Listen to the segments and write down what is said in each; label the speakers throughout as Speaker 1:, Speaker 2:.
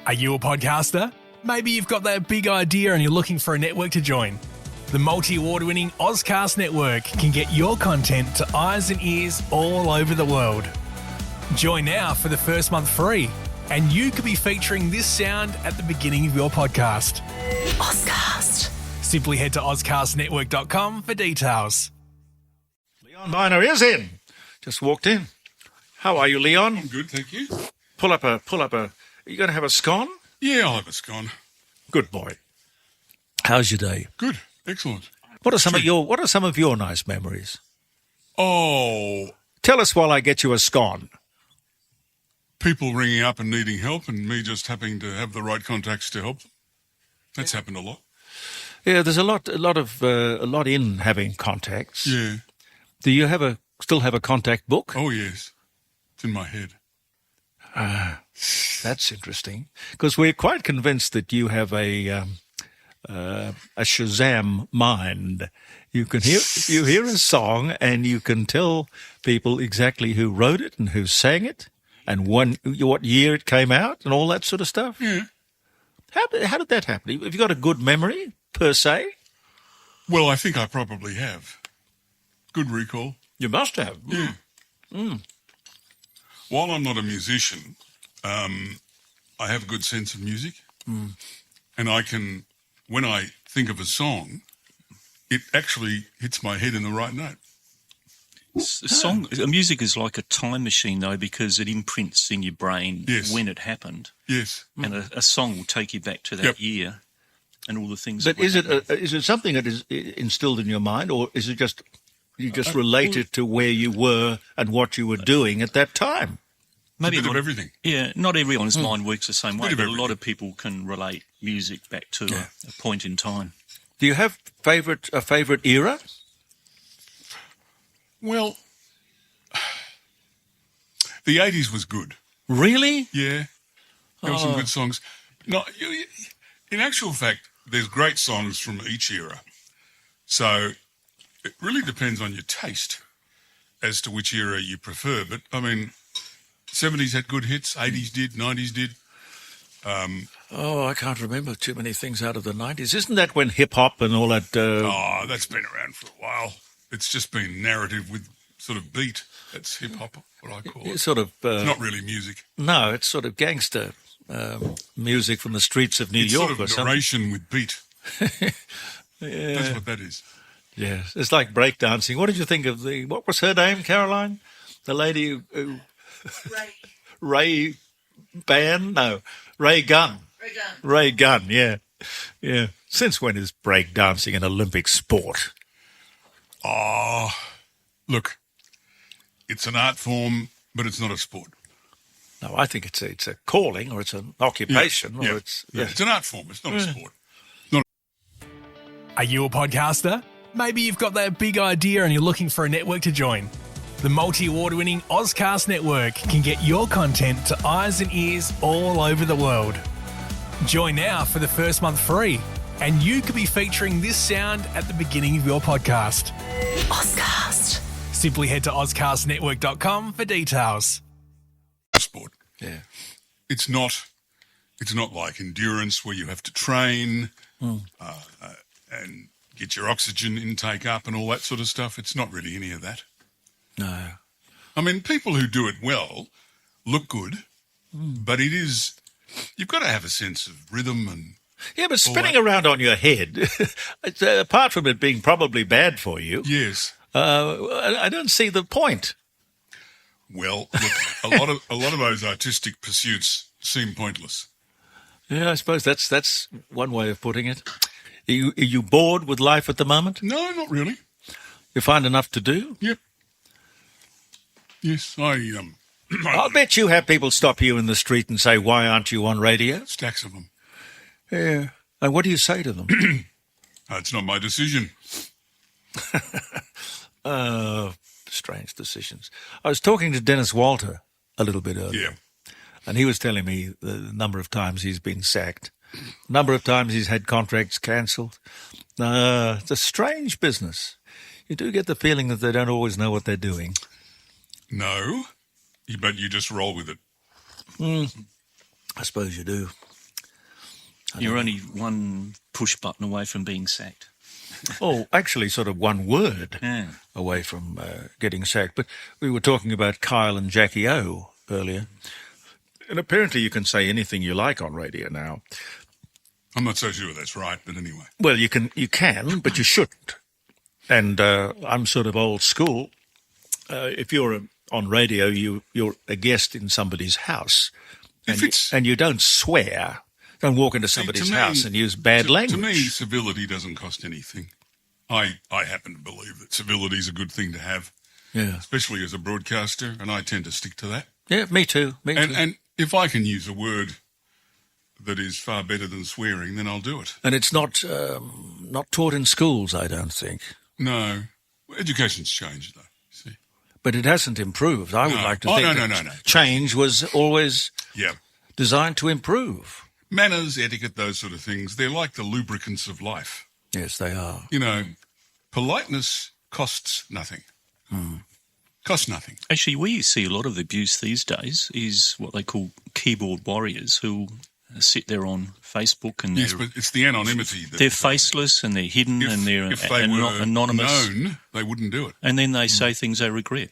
Speaker 1: Are you a podcaster? Maybe you've got that big idea and you're looking for a network to join. The multi-award-winning Ozcast Network can get your content to eyes and ears all over the world. Join now for the first month free, and you could be featuring this sound at the beginning of your podcast. Ozcast. Simply head to ozcastnetwork.com for details.
Speaker 2: Leon Byner is in. Just walked in. How are you, Leon?
Speaker 3: I'm good, thank you.
Speaker 2: Pull up a. Are you going to have a scone?
Speaker 3: Yeah, I'll have a scone.
Speaker 2: Good boy. How's your day?
Speaker 3: Good, excellent.
Speaker 2: What are some of your nice memories?
Speaker 3: Oh,
Speaker 2: Tell us while I get you a scone.
Speaker 3: people ringing up and needing help, and me just having to have the right contacts to help them. That's happened a lot.
Speaker 2: Yeah, there's a lot in having contacts.
Speaker 3: Yeah.
Speaker 2: Do you still have a contact book?
Speaker 3: Oh yes, it's in my head.
Speaker 2: That's interesting, because we're quite convinced that you have a Shazam mind. You hear a song and you can tell people exactly who wrote it and who sang it and what year it came out and all that sort of stuff.
Speaker 3: Yeah.
Speaker 2: How did that happen? Have you got a good memory per se?
Speaker 3: Well, I think I probably have. Good recall.
Speaker 2: You must have.
Speaker 3: Yeah. While I'm not a musician, I have a good sense of music, and I can, when I think of a song, it actually hits my head in the right note.
Speaker 4: Music is like a time machine, though, because it imprints in your brain when it happened.
Speaker 3: Yes.
Speaker 4: And a song will take you back to that year and all the things.
Speaker 2: But is it something that is instilled in your mind, or is it just you just relate it to where you were and what you were doing at that time?
Speaker 4: Maybe
Speaker 3: a bit of everything.
Speaker 4: Yeah, not everyone's mind works the same way,
Speaker 3: Bit of
Speaker 4: but a
Speaker 3: everything.
Speaker 4: lot of people can relate music back to a point in time.
Speaker 2: Do you have a favorite era?
Speaker 3: Well, the 80s was good.
Speaker 2: Really?
Speaker 3: Yeah. There were some good songs. No, in actual fact, there's great songs from each era. So it really depends on your taste as to which era you prefer. But, I mean, 70s had good hits, 80s did, 90s did.
Speaker 2: I can't remember too many things out of the 90s. Isn't that when hip-hop and all that...
Speaker 3: That's been around for a while. It's just been narrative with sort of beat. That's hip-hop, what I call it.
Speaker 2: Sort of...
Speaker 3: It's not really music.
Speaker 2: No, it's sort of gangster music from the streets of New York
Speaker 3: It's
Speaker 2: or
Speaker 3: sort of
Speaker 2: something.
Speaker 3: narration with beat.
Speaker 2: Yeah.
Speaker 3: That's what that is.
Speaker 2: Yes, it's like breakdancing. What did you think of what was her name, Caroline? The lady who... Ray Gunn.
Speaker 5: Ray Gunn.
Speaker 2: Ray Gunn, yeah. Yeah. Since when is breakdancing an Olympic sport?
Speaker 3: Look, it's an art form, but it's not a sport.
Speaker 2: No, I think it's a calling, or it's an occupation, or it's... Yeah.
Speaker 3: It's an art form. It's not a sport.
Speaker 1: Are you a podcaster? Maybe you've got that big idea and you're looking for a network to join. The multi-award-winning Ozcast Network can get your content to eyes and ears all over the world. Join now for the first month free, and you could be featuring this sound at the beginning of your podcast. Ozcast. Simply head to ozcastnetwork.com for details.
Speaker 3: Sport.
Speaker 2: Yeah.
Speaker 3: It's not like endurance where you have to train and get your oxygen intake up and all that sort of stuff. It's not really any of that.
Speaker 2: No.
Speaker 3: I mean, people who do it well look good, but you've got to have a sense of rhythm and...
Speaker 2: Yeah, but spinning around on your head, it's, apart from it being probably bad for you,
Speaker 3: Yes.
Speaker 2: I don't see the point.
Speaker 3: Well, look, a lot of those artistic pursuits seem pointless.
Speaker 2: Yeah, I suppose that's one way of putting it. Are you bored with life at the moment?
Speaker 3: No, not really.
Speaker 2: You find enough to do?
Speaker 3: Yep. Yes,
Speaker 2: I'll bet you have people stop you in the street and say, "Why aren't you on radio?"
Speaker 3: stacks of them.
Speaker 2: Yeah. And what do you say to them?
Speaker 3: It's not my decision.
Speaker 2: Strange decisions. I was talking to Dennis Walter a little bit earlier.
Speaker 3: Yeah.
Speaker 2: And he was telling me the number of times he's been sacked, number of times he's had contracts cancelled. It's a strange business. You do get the feeling that they don't always know what they're doing.
Speaker 3: No, but you just roll with it.
Speaker 2: I suppose you do.
Speaker 4: You're only one push button away from being sacked.
Speaker 2: Oh, actually sort of one word
Speaker 4: Yeah.
Speaker 2: away from getting sacked. But we were talking about Kyle and Jackie O earlier. And apparently you can say anything you like on radio now.
Speaker 3: I'm not so sure that's right, but anyway.
Speaker 2: Well, you can, but you shouldn't. And I'm sort of old school. If you're on radio, you're a guest in somebody's house. And you don't swear. Don't walk into somebody's house and use bad language.
Speaker 3: To me, civility doesn't cost anything. I happen to believe that civility is a good thing to have, especially as a broadcaster, and I tend to stick to that.
Speaker 2: Yeah, me too.
Speaker 3: And if I can use a word that is far better than swearing, then I'll do it.
Speaker 2: And it's not taught in schools, I don't think.
Speaker 3: No. Education's changed, though, see.
Speaker 2: But it hasn't improved. I would like to think
Speaker 3: no.
Speaker 2: change was always designed to improve.
Speaker 3: Manners, etiquette, those sort of things, they're like the lubricants of life.
Speaker 2: Yes, they are.
Speaker 3: You know, politeness costs nothing. Costs nothing.
Speaker 4: Actually, where you see a lot of abuse these days is what they call keyboard warriors who sit there on Facebook and
Speaker 3: yes, but it's the anonymity.
Speaker 4: They're faceless and they're hidden and they're
Speaker 3: if they were
Speaker 4: anonymous.
Speaker 3: Known, they wouldn't do it.
Speaker 4: And then they say things they regret,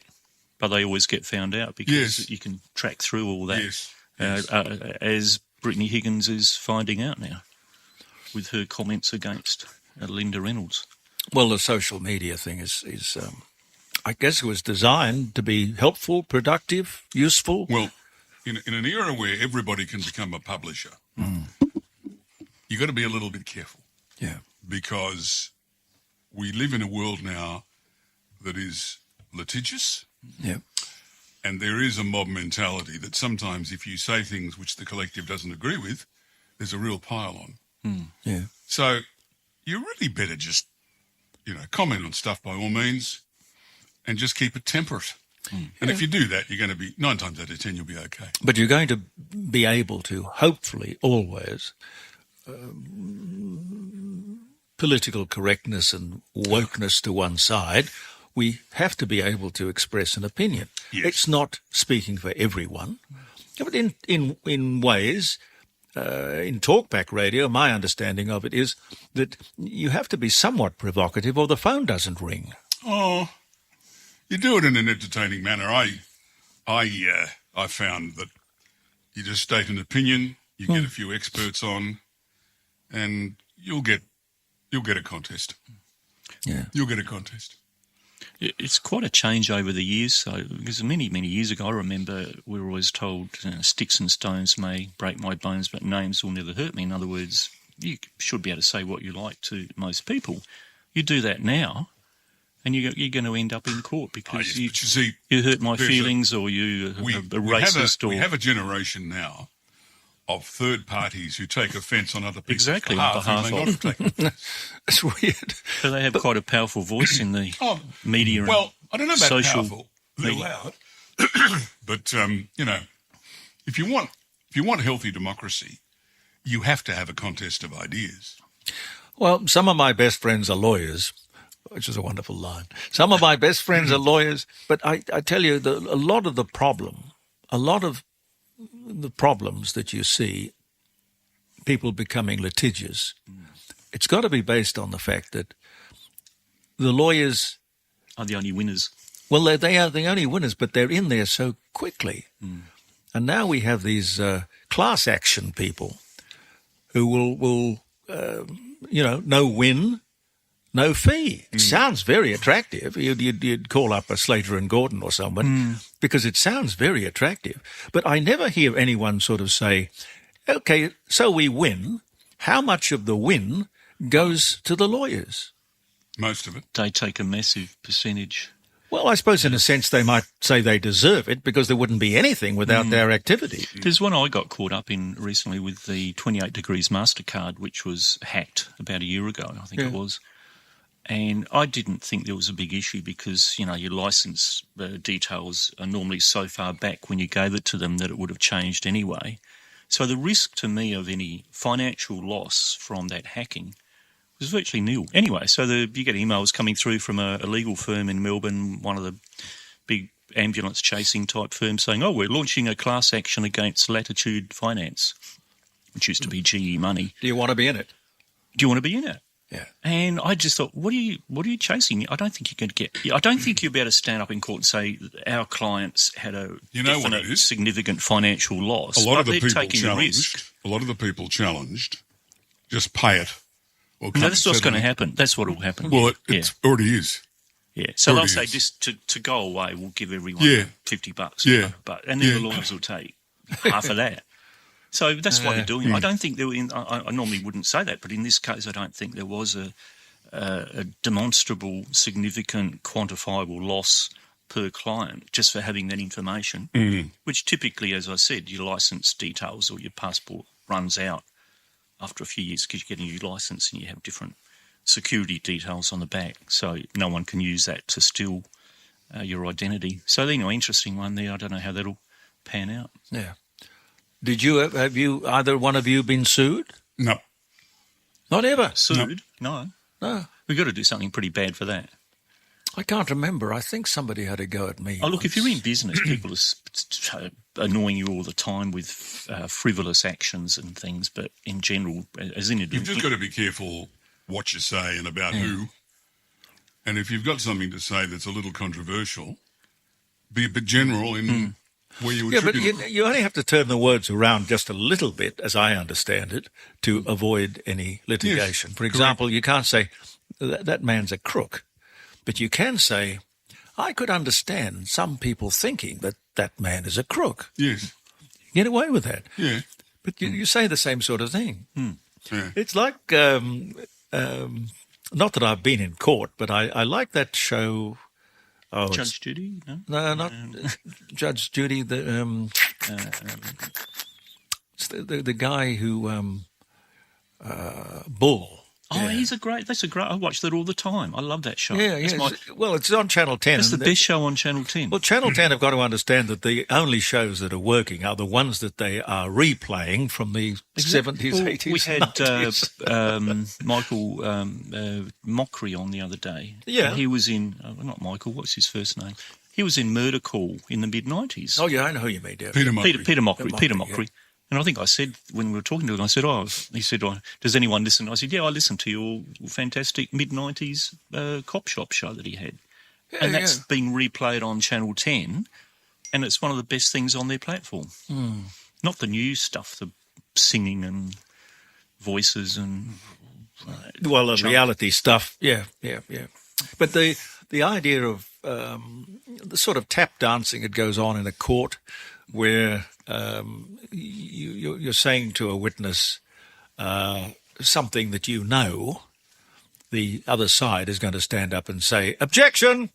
Speaker 4: but they always get found out because you can track through all that.
Speaker 3: Yes.
Speaker 2: As
Speaker 4: Brittany Higgins is finding out now with her comments against Linda Reynolds.
Speaker 2: Well, the social media thing is I guess it was designed to be helpful, productive, useful.
Speaker 3: Well, in an era where everybody can become a publisher, you've got to be a little bit careful.
Speaker 2: Yeah.
Speaker 3: Because we live in a world now that is litigious.
Speaker 2: Yeah.
Speaker 3: And there is a mob mentality that sometimes if you say things which the collective doesn't agree with, there's a real pile on.
Speaker 2: Yeah.
Speaker 3: So you really better just, comment on stuff by all means and just keep it temperate. And if you do that, you're going to be, 9 times out of 10, you'll be okay.
Speaker 2: But you're going to be able to, hopefully, always, political correctness and wokeness to one side, we have to be able to express an opinion.
Speaker 3: Yes.
Speaker 2: It's not speaking for everyone, but in ways, in talkback radio, my understanding of it is that you have to be somewhat provocative or the phone doesn't ring.
Speaker 3: Oh, you do it in an entertaining manner. I found that you just state an opinion, you get a few experts on, and you'll get a contest.
Speaker 2: Yeah,
Speaker 3: you'll get a contest.
Speaker 4: It's quite a change over the years. So, because many years ago, I remember we were always told, sticks and stones may break my bones, but names will never hurt me. In other words, you should be able to say what you like to most people. You do that now, and you're going to end up in court because you hurt my feelings or you are racist.
Speaker 3: We have a generation now of third parties who take offence on other people's behalf who may not have taken offence.
Speaker 2: It's weird.
Speaker 4: So they have quite a powerful voice in the media.
Speaker 3: Well, I don't know about
Speaker 4: social
Speaker 3: powerful. They're loud. But, if you want healthy democracy, you have to have a contest of ideas.
Speaker 2: Well, some of my best friends are lawyers, which is a wonderful line. Some of my best friends are lawyers, but I tell you, a lot of the problems that you see, people becoming litigious, it's got to be based on the fact that the lawyers
Speaker 4: are the only winners.
Speaker 2: Well, they are the only winners, but they're in there so quickly. And now we have these class action people who will no win, no fee. It sounds very attractive. You'd call up a Slater and Gordon or someone because it sounds very attractive. But I never hear anyone sort of say, okay, so we win. How much of the win goes to the lawyers?
Speaker 3: Most of it.
Speaker 4: They take a massive percentage.
Speaker 2: Well, I suppose in a sense they might say they deserve it because there wouldn't be anything without their activity.
Speaker 4: There's one I got caught up in recently with the 28 Degrees MasterCard, which was hacked about a year ago, I think it was. And I didn't think there was a big issue because, your license details are normally so far back when you gave it to them that it would have changed anyway. So the risk to me of any financial loss from that hacking was virtually nil. Anyway, so you get emails coming through from a legal firm in Melbourne, one of the big ambulance chasing type firms saying, we're launching a class action against Latitude Finance. which used to be GE Money.
Speaker 2: Do you want to be in it?
Speaker 4: Do you want to be in it?
Speaker 2: Yeah.
Speaker 4: And I just thought, what are you chasing? I don't think you're going to get. I don't think you'll be able to stand up in court and say our clients had a definite, significant financial loss.
Speaker 3: A lot of the people challenged just pay it.
Speaker 4: No, that's what's going to happen. That's what will happen.
Speaker 3: Well, it already is.
Speaker 4: Yeah. So they'll say just to go away, we'll give everyone $50.
Speaker 3: Yeah.
Speaker 4: And then the lawyers will take half of that. So that's why they're doing it. I don't think I normally wouldn't say that, but in this case, I don't think there was a demonstrable, significant, quantifiable loss per client just for having that information, which typically, as I said, your licence details or your passport runs out after a few years because you get a new licence and you have different security details on the back, so no one can use that to steal your identity. So, interesting one there. I don't know how that'll pan out.
Speaker 2: Yeah. Have you either one of you been sued?
Speaker 3: No.
Speaker 2: Not ever?
Speaker 4: Sued? No. We've got to do something pretty bad for that.
Speaker 2: I can't remember. I think somebody had a go at me.
Speaker 4: Oh, look, if you're in business, people are annoying you all the time with frivolous actions and things, but in general, as in
Speaker 3: you've just got to be careful what you say and about who. And if you've got something to say that's a little controversial, be a bit general in where you attribute
Speaker 2: but you only have to turn the words around just a little bit, as I understand it, to avoid any litigation.
Speaker 3: Yes,
Speaker 2: for example, you can't say, that man's a crook. But you can say, I could understand some people thinking that that man is a crook.
Speaker 3: Yes.
Speaker 2: Get away with that.
Speaker 3: Yeah.
Speaker 2: But you say the same sort of thing.
Speaker 3: Yeah.
Speaker 2: It's like, not that I've been in court, but I like that show.
Speaker 4: Judge Judy?
Speaker 2: No, not Judge Judy. It's the guy who, Bull.
Speaker 4: Oh, that's a great, I watch that all the time. I love that show.
Speaker 2: Yeah. It's on Channel 10.
Speaker 4: It's the best show on Channel 10.
Speaker 2: Well, Channel 10 have got to understand that the only shows that are working are the ones that they are replaying from the 70s, 80s,
Speaker 4: We had
Speaker 2: 90s.
Speaker 4: Michael Mockery on the other day.
Speaker 2: Yeah.
Speaker 4: And he was in, not Michael, what's his first name? He was in Murder Call in the mid-90s.
Speaker 2: Oh, yeah, I know who you mean, yeah.
Speaker 3: Peter Mockery.
Speaker 4: Peter Mockery.
Speaker 2: Yeah.
Speaker 4: And I think I said, when we were talking to him, I said, he said, does anyone listen? I said, yeah, I listened to your fantastic mid-90s cop shop show that he had. And that's being replayed on Channel 10, and it's one of the best things on their platform. Not the new stuff, the singing and voices and...
Speaker 2: the reality stuff, yeah. But the idea of the sort of tap dancing that goes on in a court where you're saying to a witness something that you know, the other side is going to stand up and say, objection!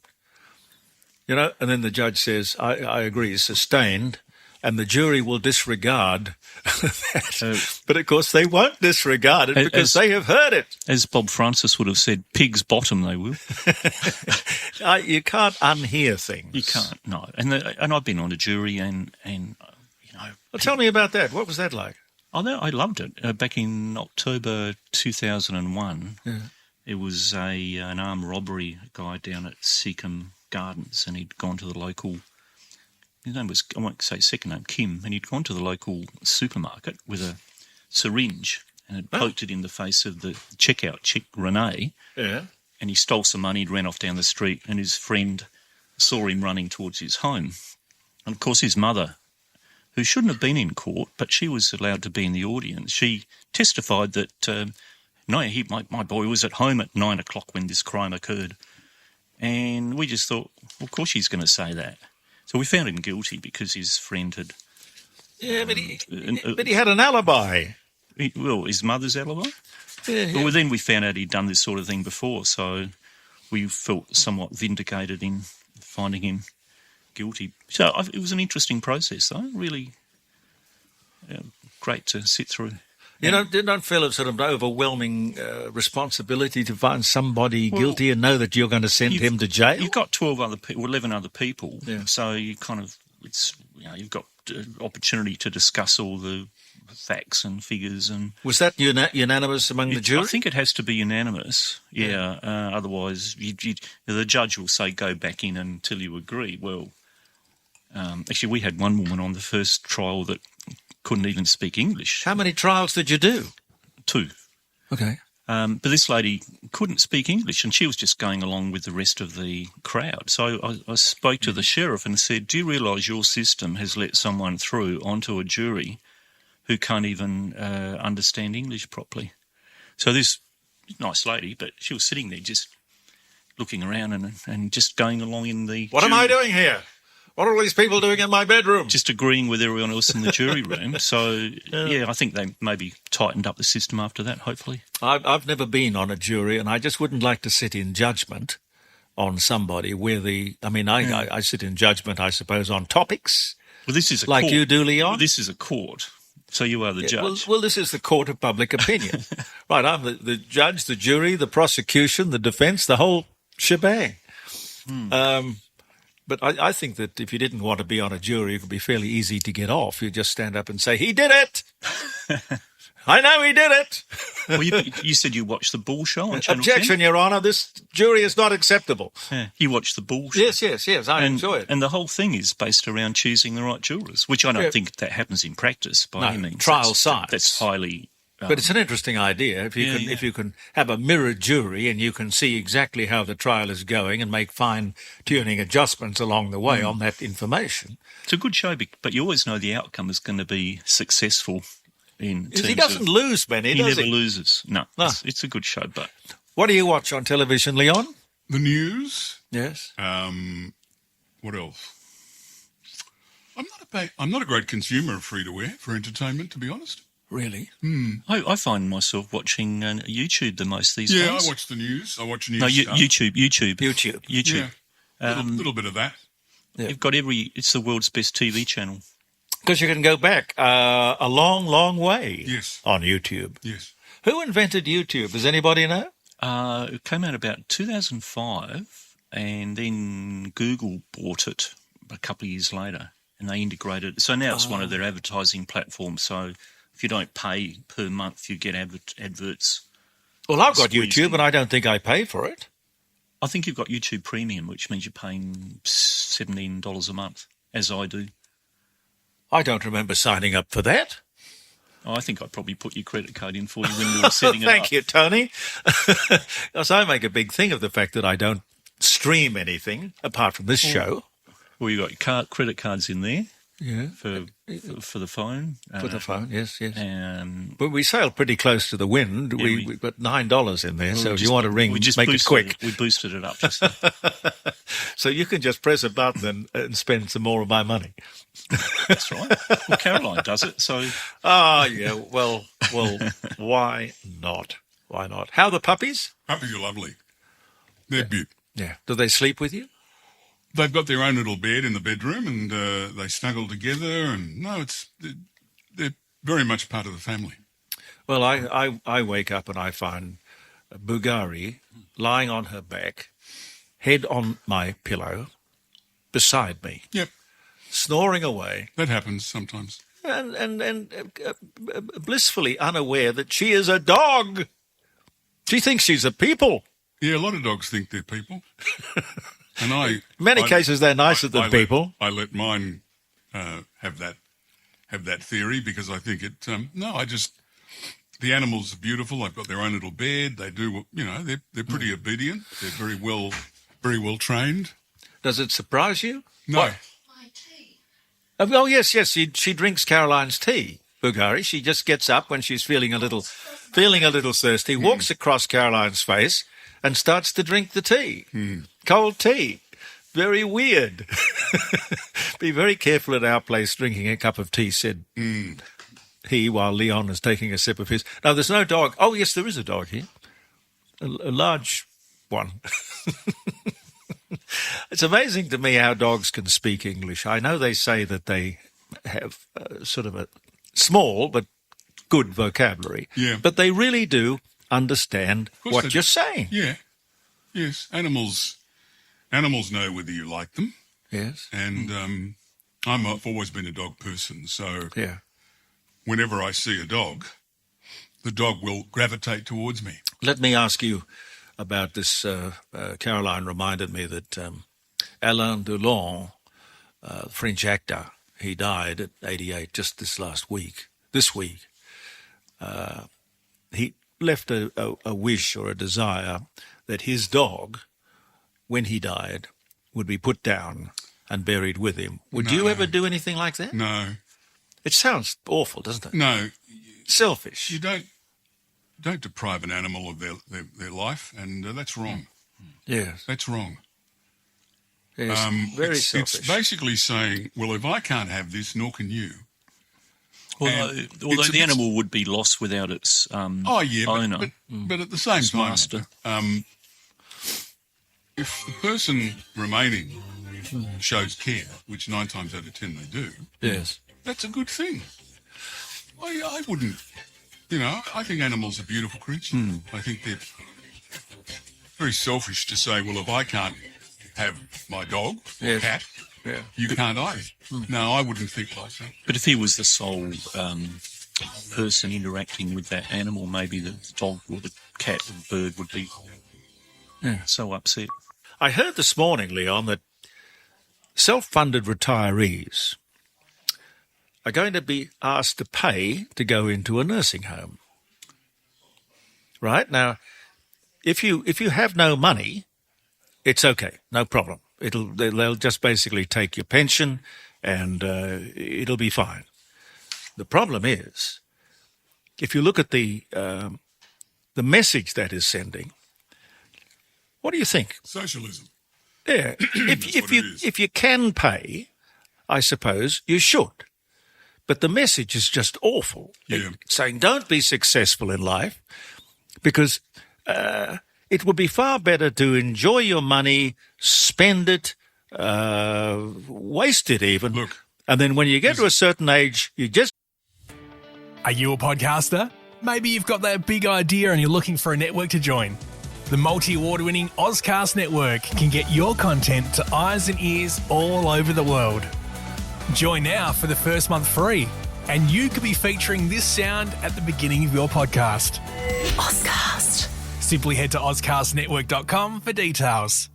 Speaker 2: And then the judge says, I agree, sustained, and the jury will disregard that. But, of course, they won't disregard it because they have heard it.
Speaker 4: As Bob Francis would have said, pig's bottom they will.
Speaker 2: You can't unhear things.
Speaker 4: You can't, no. And I've been on a jury and
Speaker 2: Well, tell me about that. What was that like?
Speaker 4: I loved it. Back in October 2001, there was an armed robbery guy down at Seacombe Gardens, and he'd gone to the local... His name was, I won't say second name, Kim, and he'd gone to the local supermarket with a syringe and had poked it in the face of the checkout chick, Renee.
Speaker 2: Yeah.
Speaker 4: And he stole some money, he ran off down the street, and his friend saw him running towards his home. And, of course, his mother, who shouldn't have been in court, but she was allowed to be in the audience, she testified that, my boy was at home at 9 o'clock when this crime occurred. And we just thought, well, of course she's going to say that. So we found him guilty because his friend had...
Speaker 2: Yeah, but he had an alibi.
Speaker 4: His mother's alibi?
Speaker 2: Yeah.
Speaker 4: Well, then we found out he'd done this sort of thing before, so we felt somewhat vindicated in finding him guilty. So it was an interesting process, though. Really great to sit through.
Speaker 2: You don't feel a sort of overwhelming responsibility to find somebody guilty and know that you're going to send him to jail?
Speaker 4: You've got 11 other people,
Speaker 2: yeah.
Speaker 4: So you kind of you've got opportunity to discuss all the facts and figures. And
Speaker 2: was that unanimous among the jury?
Speaker 4: I think it has to be unanimous. Yeah. Otherwise, the judge will say go back in until you agree. Well, actually, we had one woman on the first trial that couldn't even speak English.
Speaker 2: How many trials did you do?
Speaker 4: 2.
Speaker 2: Okay.
Speaker 4: But this lady couldn't speak English, and she was just going along with the rest of the crowd. So I spoke to the sheriff and said, do you realise your system has let someone through onto a jury who can't even understand English properly? So this nice lady, but she was sitting there just looking around and just going along in the
Speaker 2: What am I doing here? What are all these people doing in my bedroom?
Speaker 4: just agreeing with everyone else in the jury room. So, yeah, I think they maybe tightened up the system after that, hopefully.
Speaker 2: I've never been on a jury, and I just wouldn't like to sit in judgment on somebody where I sit in judgment, I suppose, on topics.
Speaker 4: Well, this is a
Speaker 2: like
Speaker 4: court.
Speaker 2: you do, Leon.
Speaker 4: Well, this is a court, so you are the judge.
Speaker 2: Well, this is the court of public opinion. Right, I'm the judge, the jury, the prosecution, the defence, the whole shebang. But I think that if you didn't want to be on a jury, it would be fairly easy to get off. You just stand up and say, he did it! I know he did it!
Speaker 4: Well, you said you watched the Bull Show on Channel 10?
Speaker 2: Objection, Your Honour, this jury is not acceptable.
Speaker 4: Yeah, you watched the Bull Show?
Speaker 2: Yes, I enjoy it.
Speaker 4: And the whole thing is based around choosing the right jurors, which I don't think that happens in practice by any means.
Speaker 2: Trial science.
Speaker 4: That's highly...
Speaker 2: But it's an interesting idea. If you can have a mirrored jury and you can see exactly how the trial is going and make fine-tuning adjustments along the way on that information.
Speaker 4: It's a good show, but you always know the outcome is going to be successful in terms of...
Speaker 2: He doesn't lose, Benny, does he?
Speaker 4: He never loses. No. It's a good show, but...
Speaker 2: What do you watch on television, Leon?
Speaker 3: The news.
Speaker 2: Yes.
Speaker 3: What else? I'm not a great consumer of free-to-air for entertainment, to be honest.
Speaker 2: Really?
Speaker 4: I find myself watching YouTube the most these days.
Speaker 3: Yeah, I watch the news. I watch news.
Speaker 4: No,
Speaker 3: stuff.
Speaker 4: YouTube.
Speaker 3: A little bit of that.
Speaker 2: Yeah.
Speaker 4: You've got it's the world's best TV channel.
Speaker 2: Because you can go back a long, long way on YouTube.
Speaker 3: Yes.
Speaker 2: Who invented YouTube? Does anybody know?
Speaker 4: It came out about 2005, and then Google bought it a couple of years later, and they integrated it. So now it's one of their advertising platforms. So if you don't pay per month, you get adverts.
Speaker 2: Well, I've got YouTube, and I don't think I pay for it.
Speaker 4: I think you've got YouTube Premium, which means you're paying $17 a month, as I do.
Speaker 2: I don't remember signing up for that.
Speaker 4: I think I probably put your credit card in for you when we were setting it up.
Speaker 2: Thank you, Tony. Because I make a big thing of the fact that I don't stream anything apart from this show.
Speaker 4: Well, you got your credit cards in there.
Speaker 2: Yeah,
Speaker 4: for the phone.
Speaker 2: For the phone, yes.
Speaker 4: But
Speaker 2: we sailed pretty close to the wind. Yeah, we've got $9 in there, so if you want to ring, make it quick.
Speaker 4: We boosted it up just now.
Speaker 2: So you can just press a button and spend some more of my money.
Speaker 4: That's right. Well, Caroline does it, so...
Speaker 2: yeah, well, why not? Why not? How are the puppies?
Speaker 3: Puppies are lovely. They're beautiful.
Speaker 2: Yeah. Do they sleep with you?
Speaker 3: They've got their own little bed in the bedroom, and they snuggle together. And they're very much part of the family.
Speaker 2: Well, I wake up and I find Bugari lying on her back, head on my pillow, beside me.
Speaker 3: Yep,
Speaker 2: snoring away.
Speaker 3: That happens sometimes.
Speaker 2: And blissfully unaware that she is a dog. She thinks she's a people.
Speaker 3: Yeah, a lot of dogs think they're people. And
Speaker 2: many cases they're nicer than people.
Speaker 3: I let mine have that theory because I think it. The animals are beautiful. They've got their own little bed. They do, they're pretty obedient. They're very well trained.
Speaker 2: Does it surprise you?
Speaker 3: No.
Speaker 2: What?
Speaker 5: My tea.
Speaker 2: Oh yes. She drinks Caroline's tea. Bugari. She just gets up when she's feeling a little thirsty, walks across Caroline's face, and starts to drink the tea. Cold tea. Very weird. Be very careful at our place drinking a cup of tea, said he, while Leon is taking a sip of his. No, there's no dog. Oh, yes, there is a dog here. A large one. It's amazing to me how dogs can speak English. I know they say that they have sort of a small but good vocabulary.
Speaker 3: Yeah.
Speaker 2: But they really do understand what you're saying.
Speaker 3: Yeah. Yes. Animals know whether you like them.
Speaker 2: Yes.
Speaker 3: And I've always been a dog person, so
Speaker 2: yeah.
Speaker 3: Whenever I see a dog, the dog will gravitate towards me.
Speaker 2: Let me ask you about this. Caroline reminded me that Alain Delon, French actor, he died at 88 just this week, he left a wish or a desire that his dog, when he died, would be put down and buried with him. Would you ever do anything like that?
Speaker 3: No.
Speaker 2: It sounds awful, doesn't it?
Speaker 3: No.
Speaker 2: Selfish.
Speaker 3: You don't deprive an animal of their life, and that's wrong.
Speaker 2: Yes.
Speaker 3: That's wrong.
Speaker 2: Yes. Very selfish.
Speaker 3: It's basically saying, well, if I can't have this, nor can you.
Speaker 4: Although the animal would be lost without its owner.
Speaker 3: But at the same time,
Speaker 4: master.
Speaker 3: If the person remaining shows care, which 9 times out of 10 they do,
Speaker 2: yes,
Speaker 3: that's a good thing. I wouldn't, I think animals are beautiful creatures. I think they're very selfish to say, well, if I can't have my dog or cat, you can't either. No, I wouldn't think like that.
Speaker 4: But if he was the sole person interacting with that animal, maybe the dog or the cat or the bird would be so upset.
Speaker 2: I heard this morning, Leon, that self-funded retirees are going to be asked to pay to go into a nursing home. Right? Now, if you have no money, it's okay, no problem. They'll just basically take your pension and it'll be fine. The problem is, if you look at the message that is sending, what do you think?
Speaker 3: Socialism.
Speaker 2: Yeah. If you can pay, I suppose you should. But the message is just awful.
Speaker 3: Yeah.
Speaker 2: It's saying don't be successful in life because it would be far better to enjoy your money, spend it, waste it even.
Speaker 3: Look,
Speaker 2: and then when you get to a certain age, you just...
Speaker 1: Are you a podcaster? Maybe you've got that big idea and you're looking for a network to join. The multi-award-winning Ozcast network can get your content to eyes and ears all over the world. Join now for the first month free, and you could be featuring this sound at the beginning of your podcast.
Speaker 5: Ozcast.
Speaker 1: Simply head to ozcastnetwork.com for details.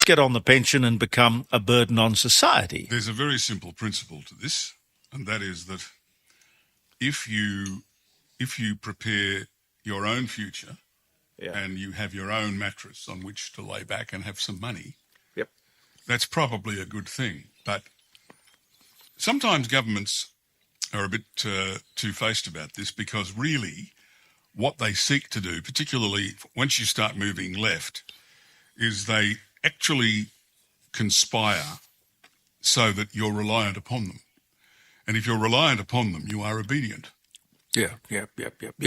Speaker 2: get on the pension and become a burden on society.
Speaker 3: There's a very simple principle to this, and that is that if you prepare your own future and you have your own mattress on which to lay back and have some money, that's probably a good thing. But sometimes governments are a bit two-faced about this, because really what they seek to do, particularly once you start moving left, is they actually conspire so that you're reliant upon them. And if you're reliant upon them, you are obedient.
Speaker 2: Yeah. You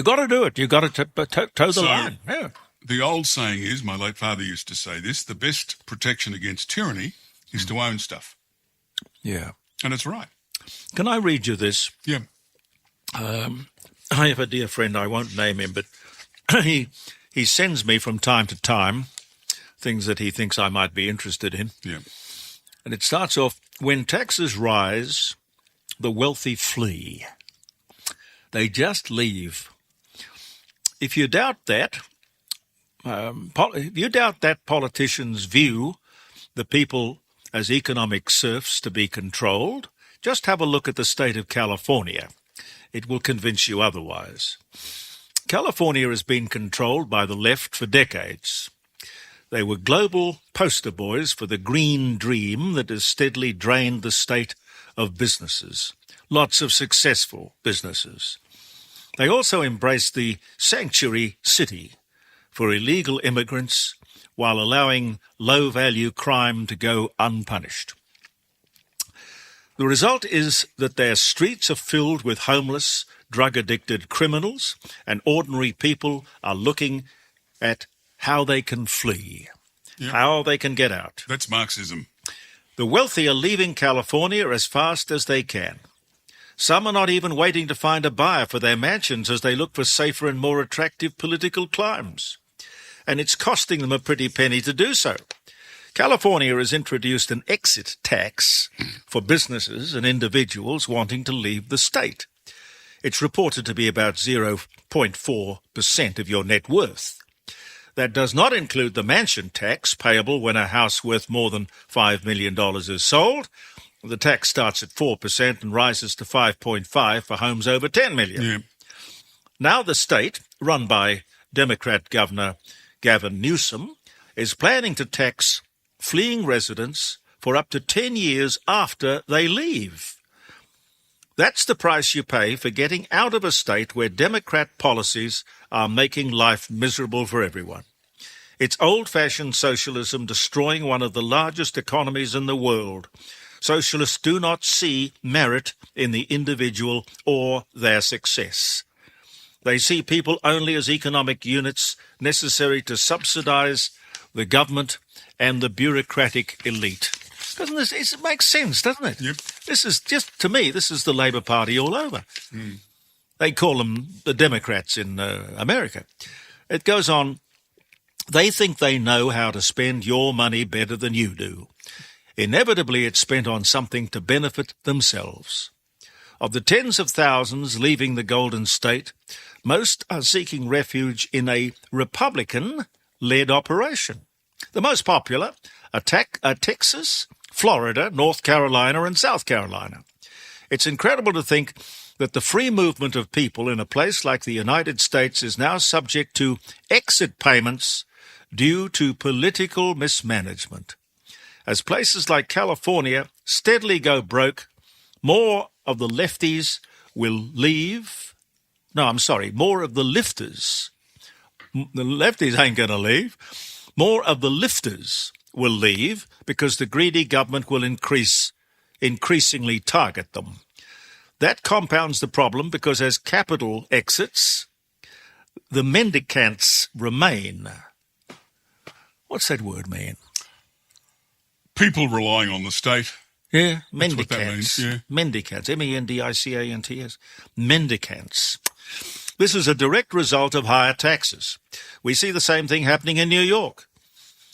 Speaker 2: got to do it. You got to toe the line. Yeah.
Speaker 3: The old saying is, my late father used to say this, the best protection against tyranny is to own stuff.
Speaker 2: Yeah.
Speaker 3: And it's right.
Speaker 2: Can I read you this?
Speaker 3: Yeah.
Speaker 2: I have a dear friend, I won't name him, but he sends me from time to time things that he thinks I might be interested in.
Speaker 3: Yeah.
Speaker 2: And it starts off, when taxes rise, the wealthy flee. They just leave. If you doubt that, politicians view the people as economic serfs to be controlled, just have a look at the state of California. It will convince you otherwise. California has been controlled by the left for decades. They were global poster boys for the green dream that has steadily drained the state of businesses, lots of successful businesses. They also embraced the sanctuary city for illegal immigrants while allowing low-value crime to go unpunished. The result is that their streets are filled with homeless, drug-addicted criminals, and ordinary people are looking at how they can flee, how they can get out.
Speaker 3: That's Marxism.
Speaker 2: The wealthy are leaving California as fast as they can. Some are not even waiting to find a buyer for their mansions as they look for safer and more attractive political climes. And it's costing them a pretty penny to do so. California has introduced an exit tax for businesses and individuals wanting to leave the state. It's reported to be about 0.4% of your net worth. That does not include the mansion tax payable when a house worth more than $5 million is sold, the tax starts at 4% and rises to 5.5% for homes over 10 million.
Speaker 3: Yeah.
Speaker 2: Now the state, run by Democrat Governor Gavin Newsom, is planning to tax fleeing residents for up to 10 years after they leave. That's the price you pay for getting out of a state where Democrat policies are making life miserable for everyone. It's old-fashioned socialism destroying one of the largest economies in the world. Socialists do not see merit in the individual or their success. They see people only as economic units necessary to subsidize the government and the bureaucratic elite. Doesn't this? It makes sense, doesn't it?
Speaker 3: Yep.
Speaker 2: This is just, to me, this is the Labour Party all over. They call them the Democrats in America. It goes on. They think they know how to spend your money better than you do. Inevitably, it's spent on something to benefit themselves. Of the tens of thousands leaving the Golden State, most are seeking refuge in a Republican-led operation. The most popular are Texas, Florida, North Carolina, and South Carolina. It's incredible to think that the free movement of people in a place like the United States is now subject to exit payments due to political mismanagement. As places like California steadily go broke, more of the lefties will leave. No, I'm sorry, more of the lifters. The lefties ain't going to leave. More of the lifters will leave because the greedy government will increasingly target them. That compounds the problem because as capital exits, the mendicants remain. What's that word mean?
Speaker 3: People relying on the state.
Speaker 2: Yeah,
Speaker 3: That's what that
Speaker 2: mendicants.
Speaker 3: means, yeah.
Speaker 2: Mendicants, mendicants. Mendicants. This is a direct result of higher taxes. We see the same thing happening in New York.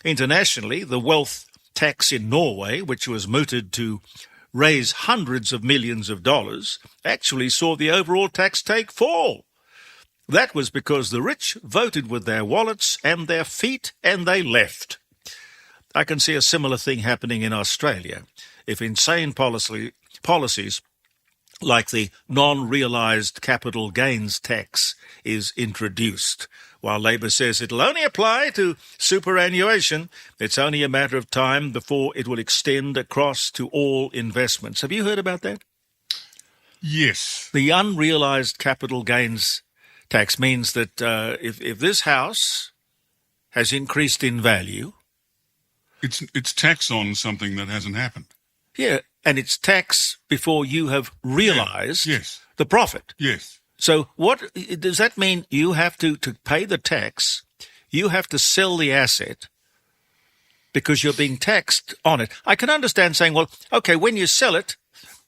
Speaker 2: Internationally, the wealth tax in Norway, which was mooted to raise hundreds of millions of dollars, actually saw the overall tax take fall. That was because the rich voted with their wallets and their feet, and they left. I can see a similar thing happening in Australia if insane policies like the non-realised capital gains tax is introduced. While Labor says it'll only apply to superannuation, it's only a matter of time before it will extend across to all investments. Have you heard about that?
Speaker 3: Yes.
Speaker 2: The unrealised capital gains tax means that if this house has increased in value...
Speaker 3: It's tax on something that hasn't happened.
Speaker 2: Yeah, and it's tax before you have realised
Speaker 3: Yes.
Speaker 2: the profit.
Speaker 3: Yes.
Speaker 2: So what does that mean? You have to pay the tax, you have to sell the asset because you're being taxed on it. I can understand saying, well, okay, when you sell it,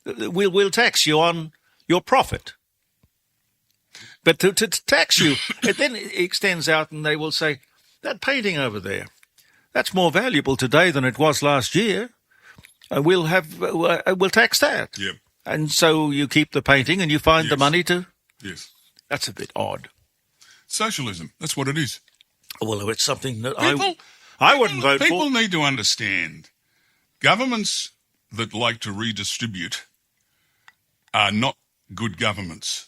Speaker 2: we'll tax you on your profit. But to tax you, it then extends out and they will say, that painting over there, that's more valuable today than it was last year. We'll tax that.
Speaker 3: Yep.
Speaker 2: And so you keep the painting and you find the money to...
Speaker 3: Yes.
Speaker 2: That's a bit odd.
Speaker 3: Socialism. That's what it is.
Speaker 2: Well, it's something that
Speaker 3: I
Speaker 2: wouldn't vote for.
Speaker 3: People need to understand governments that like to redistribute are not good governments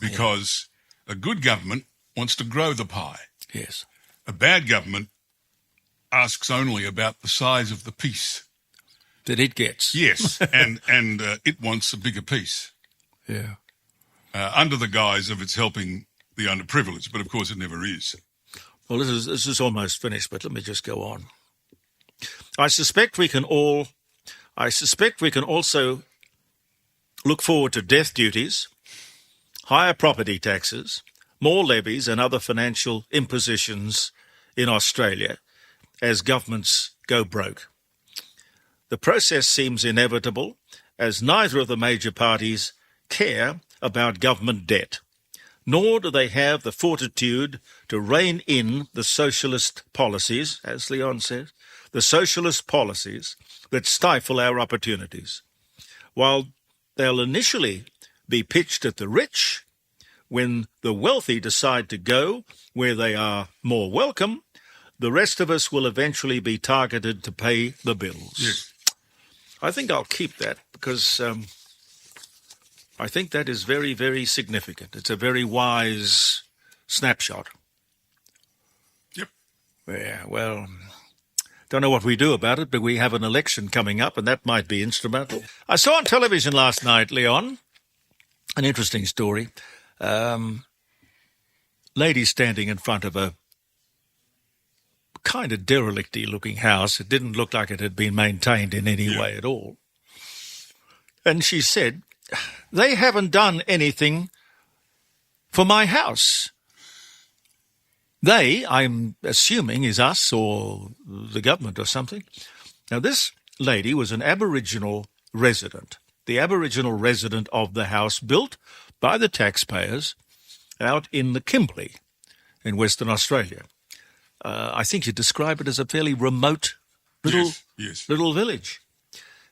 Speaker 3: because a good government wants to grow the pie.
Speaker 2: Yes.
Speaker 3: A bad government asks only about the size of the piece.
Speaker 2: That it gets.
Speaker 3: Yes, and it wants a bigger piece.
Speaker 2: Yeah.
Speaker 3: Under the guise of it's helping the underprivileged, but of course it never is.
Speaker 2: Well, this is almost finished, but let me just go on. I suspect we can also look forward to death duties, higher property taxes, more levies and other financial impositions in Australia as governments go broke. The process seems inevitable as neither of the major parties care about government debt, nor do they have the fortitude to rein in the socialist policies, as Leon says, the socialist policies that stifle our opportunities. While they'll initially be pitched at the rich, when the wealthy decide to go where they are more welcome, the rest of us will eventually be targeted to pay the bills.
Speaker 3: Yes.
Speaker 2: I think I'll keep that because I think that is very, very significant. It's a very wise snapshot.
Speaker 3: Yep.
Speaker 2: Yeah, well, don't know what we do about it, but we have an election coming up, and that might be instrumental. I saw on television last night, Leon, an interesting story. Lady standing in front of a kind of derelict-y looking house. It didn't look like it had been maintained in any way at all. And she said, "They haven't done anything for my house." They, I'm assuming, is us or the government or something. Now, this lady was an Aboriginal resident, the Aboriginal resident of the house built by the taxpayers out in the Kimberley in Western Australia. I think you'd describe it as a fairly remote little village.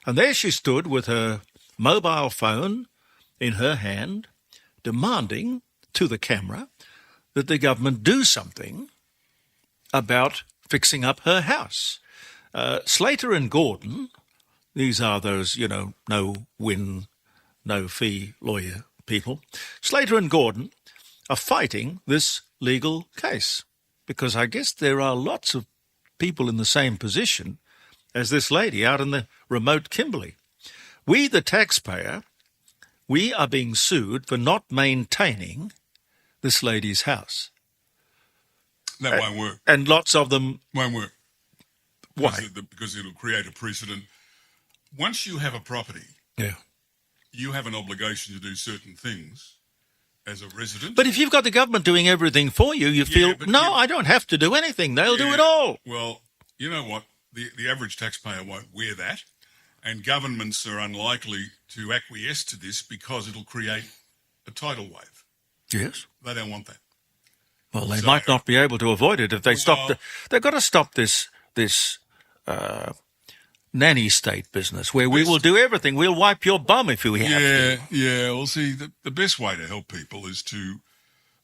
Speaker 2: And there she stood with her mobile phone in her hand, demanding to the camera that the government do something about fixing up her house. Slater and Gordon, these are those, no-win, no-fee lawyer people. Slater and Gordon are fighting this legal case because I guess there are lots of people in the same position as this lady out in the remote Kimberley. We, the taxpayer, we are being sued for not maintaining this lady's house.
Speaker 3: That won't work.
Speaker 2: And lots of them...
Speaker 3: Won't work.
Speaker 2: Why?
Speaker 3: Because it'll create a precedent. Once you have a property, you have an obligation to do certain things as a resident.
Speaker 2: But if you've got the government doing everything for you, you feel, I don't have to do anything. They'll do it all.
Speaker 3: Well, you know what? The average taxpayer won't wear that, and governments are unlikely to acquiesce to this because it'll create a tidal wave.
Speaker 2: Yes.
Speaker 3: They don't want that.
Speaker 2: Well, they might not be able to avoid it if they stop. They've got to stop this nanny state business where we will do everything. We'll wipe your bum if we have to.
Speaker 3: Yeah. Well, see, the best way to help people is to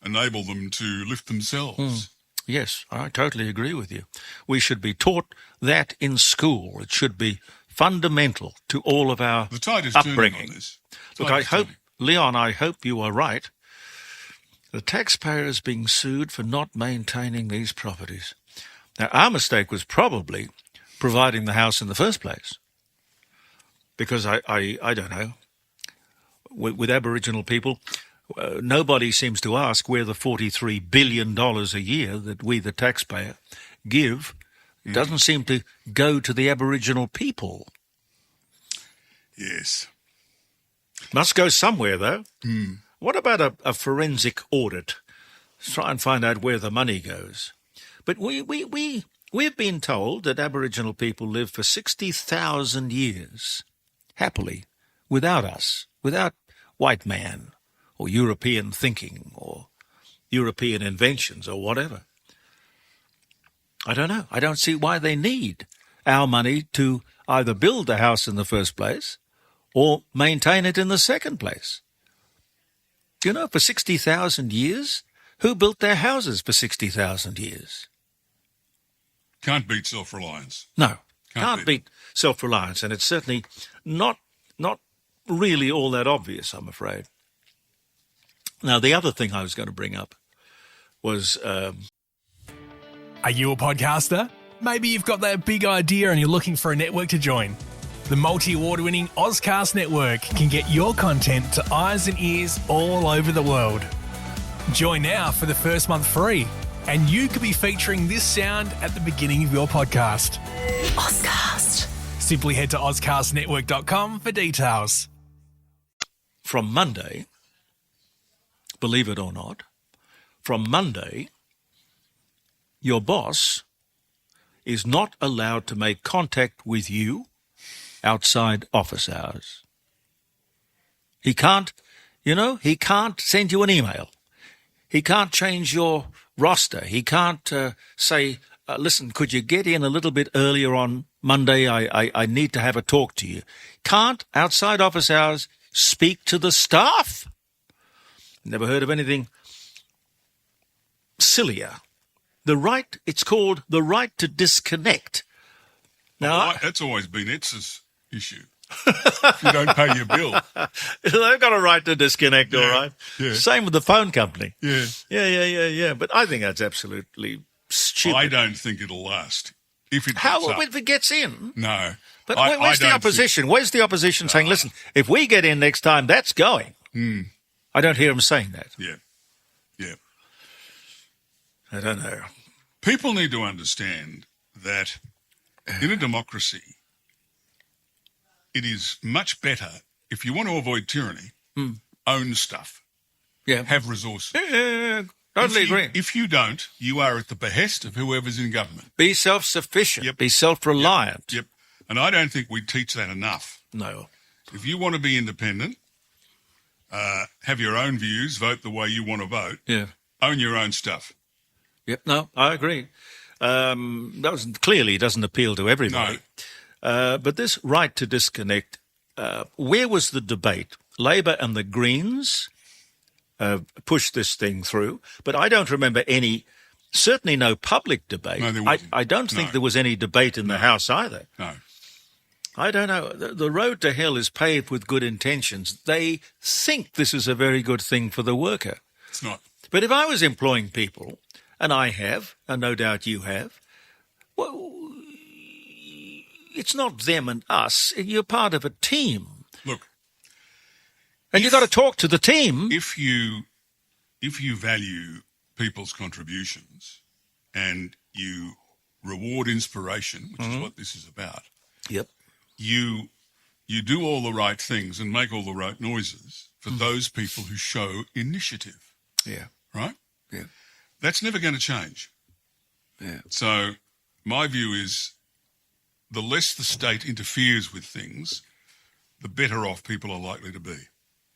Speaker 3: enable them to lift themselves.
Speaker 2: Yes, I totally agree with you. We should be taught that in school. It should be fundamental to all of our
Speaker 3: the tide is
Speaker 2: upbringing.
Speaker 3: Turning on this.
Speaker 2: Look, Leon, I hope you are right. The taxpayer is being sued for not maintaining these properties. Now, our mistake was probably providing the house in the first place. Because I don't know, with Aboriginal people, nobody seems to ask where the $43 billion a year that we, the taxpayer, give. It doesn't seem to go to the Aboriginal people.
Speaker 3: Yes.
Speaker 2: Must go somewhere, though. What about a forensic audit? Let's try and find out where the money goes. But we've been told that Aboriginal people live for 60,000 years, happily, without us, without white man or European thinking or European inventions or whatever. I don't know. I don't see why they need our money to either build the house in the first place or maintain it in the second place. For 60,000 years, who built their houses for 60,000 years?
Speaker 3: Can't beat self-reliance.
Speaker 2: No, can't beat self-reliance, and it's certainly not really all that obvious, I'm afraid. Now, the other thing I was going to bring up was...
Speaker 1: Are you a podcaster? Maybe you've got that big idea and you're looking for a network to join. The multi-award-winning Ozcast Network can get your content to eyes and ears all over the world. Join now for the first month free, and you could be featuring this sound at the beginning of your podcast.
Speaker 5: Ozcast.
Speaker 1: Simply head to ozcastnetwork.com for details.
Speaker 2: From Monday, believe it or not, from Monday, your boss is not allowed to make contact with you outside office hours. He can't, he can't send you an email. He can't change your roster. He can't say, listen, could you get in a little bit earlier on Monday? I need to have a talk to you. Can't, outside office hours, speak to the staff. Never heard of anything sillier. It's called the right to disconnect.
Speaker 3: Now, that's always been ETS's issue. if you don't pay your bill.
Speaker 2: They've got a right to disconnect, all right?
Speaker 3: Yeah.
Speaker 2: Same with the phone company.
Speaker 3: Yeah.
Speaker 2: Yeah. But I think that's absolutely stupid.
Speaker 3: I don't think it'll last. If it
Speaker 2: How
Speaker 3: gets up.
Speaker 2: if it gets in?
Speaker 3: No.
Speaker 2: But
Speaker 3: I
Speaker 2: where's the
Speaker 3: don't
Speaker 2: opposition? Where's the opposition saying, listen, if we get in next time, that's going? I don't hear them saying that.
Speaker 3: Yeah.
Speaker 2: I don't know.
Speaker 3: People need to understand that in a democracy, it is much better, if you want to avoid tyranny, own stuff,
Speaker 2: Yeah.
Speaker 3: have resources.
Speaker 2: Yeah, totally agree.
Speaker 3: If you don't, you are at the behest of whoever's in government.
Speaker 2: Be self-sufficient.
Speaker 3: Yep.
Speaker 2: Be self-reliant.
Speaker 3: Yep. And I don't think we teach that enough.
Speaker 2: No.
Speaker 3: If you want to be independent, have your own views, vote the way you want to vote,
Speaker 2: Yeah.
Speaker 3: own your own stuff.
Speaker 2: Yep. No, I agree. That clearly doesn't appeal to everybody. But this right to disconnect, where was the debate? Labor and the Greens pushed this thing through, but I don't remember certainly no public debate.
Speaker 3: No, there wasn't.
Speaker 2: I don't think there was any debate in the House either.
Speaker 3: No.
Speaker 2: I don't know. The road to hell is paved with good intentions. They think this is a very good thing for the worker.
Speaker 3: It's not.
Speaker 2: But if I was employing people, and I have, and no doubt you have, well, it's not them and us. You're part of a team.
Speaker 3: Look,
Speaker 2: And you've got to talk to the team.
Speaker 3: if you value people's contributions and you reward inspiration, which is what this is about,
Speaker 2: Yep.
Speaker 3: you do all the right things and make all the right noises for those people who show initiative,
Speaker 2: Yeah.
Speaker 3: right?
Speaker 2: Yeah.
Speaker 3: That's never going to change.
Speaker 2: Yeah.
Speaker 3: So my view is the less the state interferes with things, the better off people are likely to be.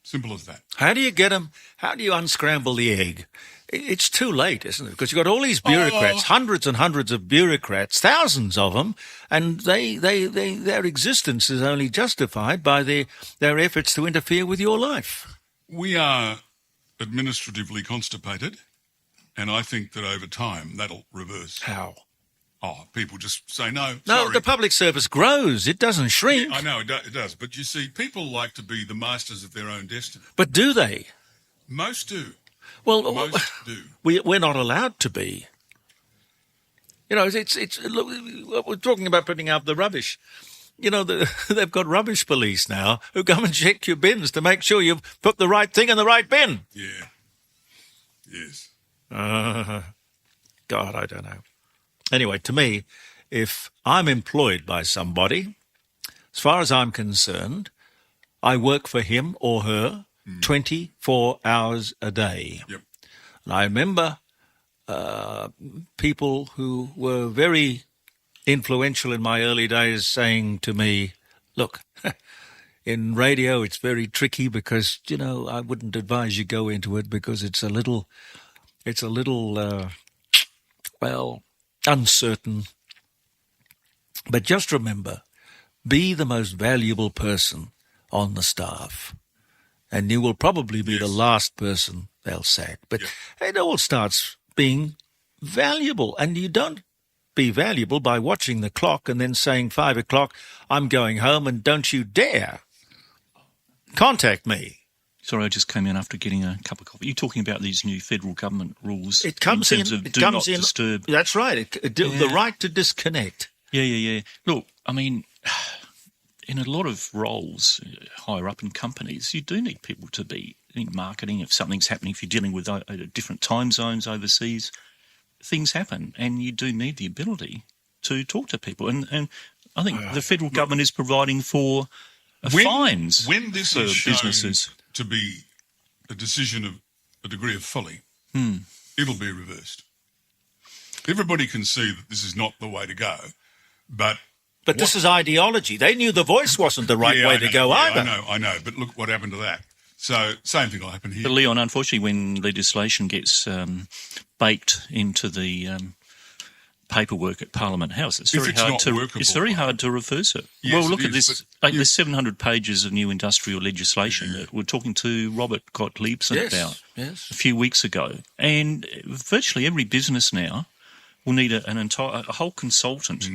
Speaker 3: Simple as that.
Speaker 2: How do you get them? How do you unscramble the egg? It's too late, isn't it? Because you've got all these bureaucrats, hundreds and hundreds of bureaucrats, thousands of them, and their existence is only justified by their efforts to interfere with your life.
Speaker 3: We are administratively constipated, and I think that over time that'll reverse.
Speaker 2: How?
Speaker 3: People just say no.
Speaker 2: No,
Speaker 3: sorry.
Speaker 2: the public service grows. It doesn't shrink.
Speaker 3: I know it does, but you see, people like to be the masters of their own destiny.
Speaker 2: But do they?
Speaker 3: Most do.
Speaker 2: Well,
Speaker 3: Most do.
Speaker 2: we're not allowed to be. You know, look, we're talking about putting out the rubbish. You know, they've got rubbish police now who come and check your bins to make sure you've put the right thing in the right bin.
Speaker 3: Yeah. Yes.
Speaker 2: God, I don't know. Anyway, to me, if I'm employed by somebody, as far as I'm concerned, I work for him or her 24 hours a day.
Speaker 3: Yep.
Speaker 2: And I remember people who were very influential in my early days saying to me, look, in radio it's very tricky because, you know, I wouldn't advise you go into it because it's a little uncertain. But just remember, be the most valuable person on the staff, and you will probably be the last person they'll sack. But it all starts being valuable, and you don't be valuable by watching the clock and then saying 5 o'clock, I'm going home and don't you dare contact me.
Speaker 4: Sorry, I just came in after getting a cup of coffee. You're talking about these new federal government rules
Speaker 2: It comes
Speaker 4: in terms
Speaker 2: in.
Speaker 4: of
Speaker 2: It
Speaker 4: do
Speaker 2: comes
Speaker 4: not
Speaker 2: in.
Speaker 4: disturb.
Speaker 2: That's right. The right to disconnect.
Speaker 4: Yeah. Look, I mean, in a lot of roles higher up in companies, you do need people to be in marketing. If something's happening, if you're dealing with different time zones overseas, things happen, and you do need the ability to talk to people. And I think the federal government is providing for fines
Speaker 3: when this
Speaker 4: for
Speaker 3: is shown
Speaker 4: businesses
Speaker 3: to be a decision of a degree of folly, it'll be reversed. Everybody can see that this is not the way to go, but
Speaker 2: this is ideology. They knew the voice wasn't the right way to go either.
Speaker 3: I know. But look what happened to that. So same thing will happen here.
Speaker 4: But Leon, unfortunately, when legislation gets baked into the paperwork at Parliament House, it's very hard to reverse it.
Speaker 3: Yes,
Speaker 4: well, look
Speaker 3: it
Speaker 4: at
Speaker 3: is,
Speaker 4: this.
Speaker 3: but
Speaker 4: There's 700 pages of new industrial legislation that we're talking to Robert Gottliebson about a few weeks ago. And virtually every business now will need a whole consultant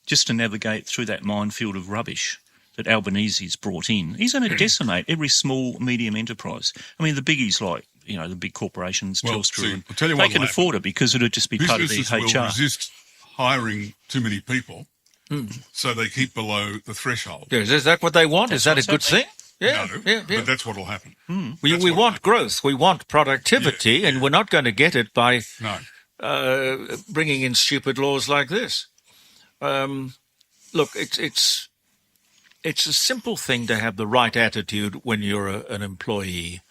Speaker 4: just to navigate through that minefield of rubbish that Albanese's brought in, he's going to decimate every small, medium enterprise. I mean, the biggies like, the big corporations, Telstra,
Speaker 3: I'll tell you what
Speaker 4: they can afford it because it'll just be part of their
Speaker 3: businesses will
Speaker 4: HR.
Speaker 3: resist hiring too many people, so they keep below the threshold.
Speaker 2: Yeah, is that what they want?
Speaker 4: That's
Speaker 2: is that a
Speaker 4: what's
Speaker 2: good
Speaker 4: happening.
Speaker 2: thing? Yeah,
Speaker 3: No, but that's what will happen.
Speaker 2: We want growth. We want productivity, and we're not going to get it by bringing in stupid laws like this. Look, it's a simple thing to have the right attitude when you're an employee.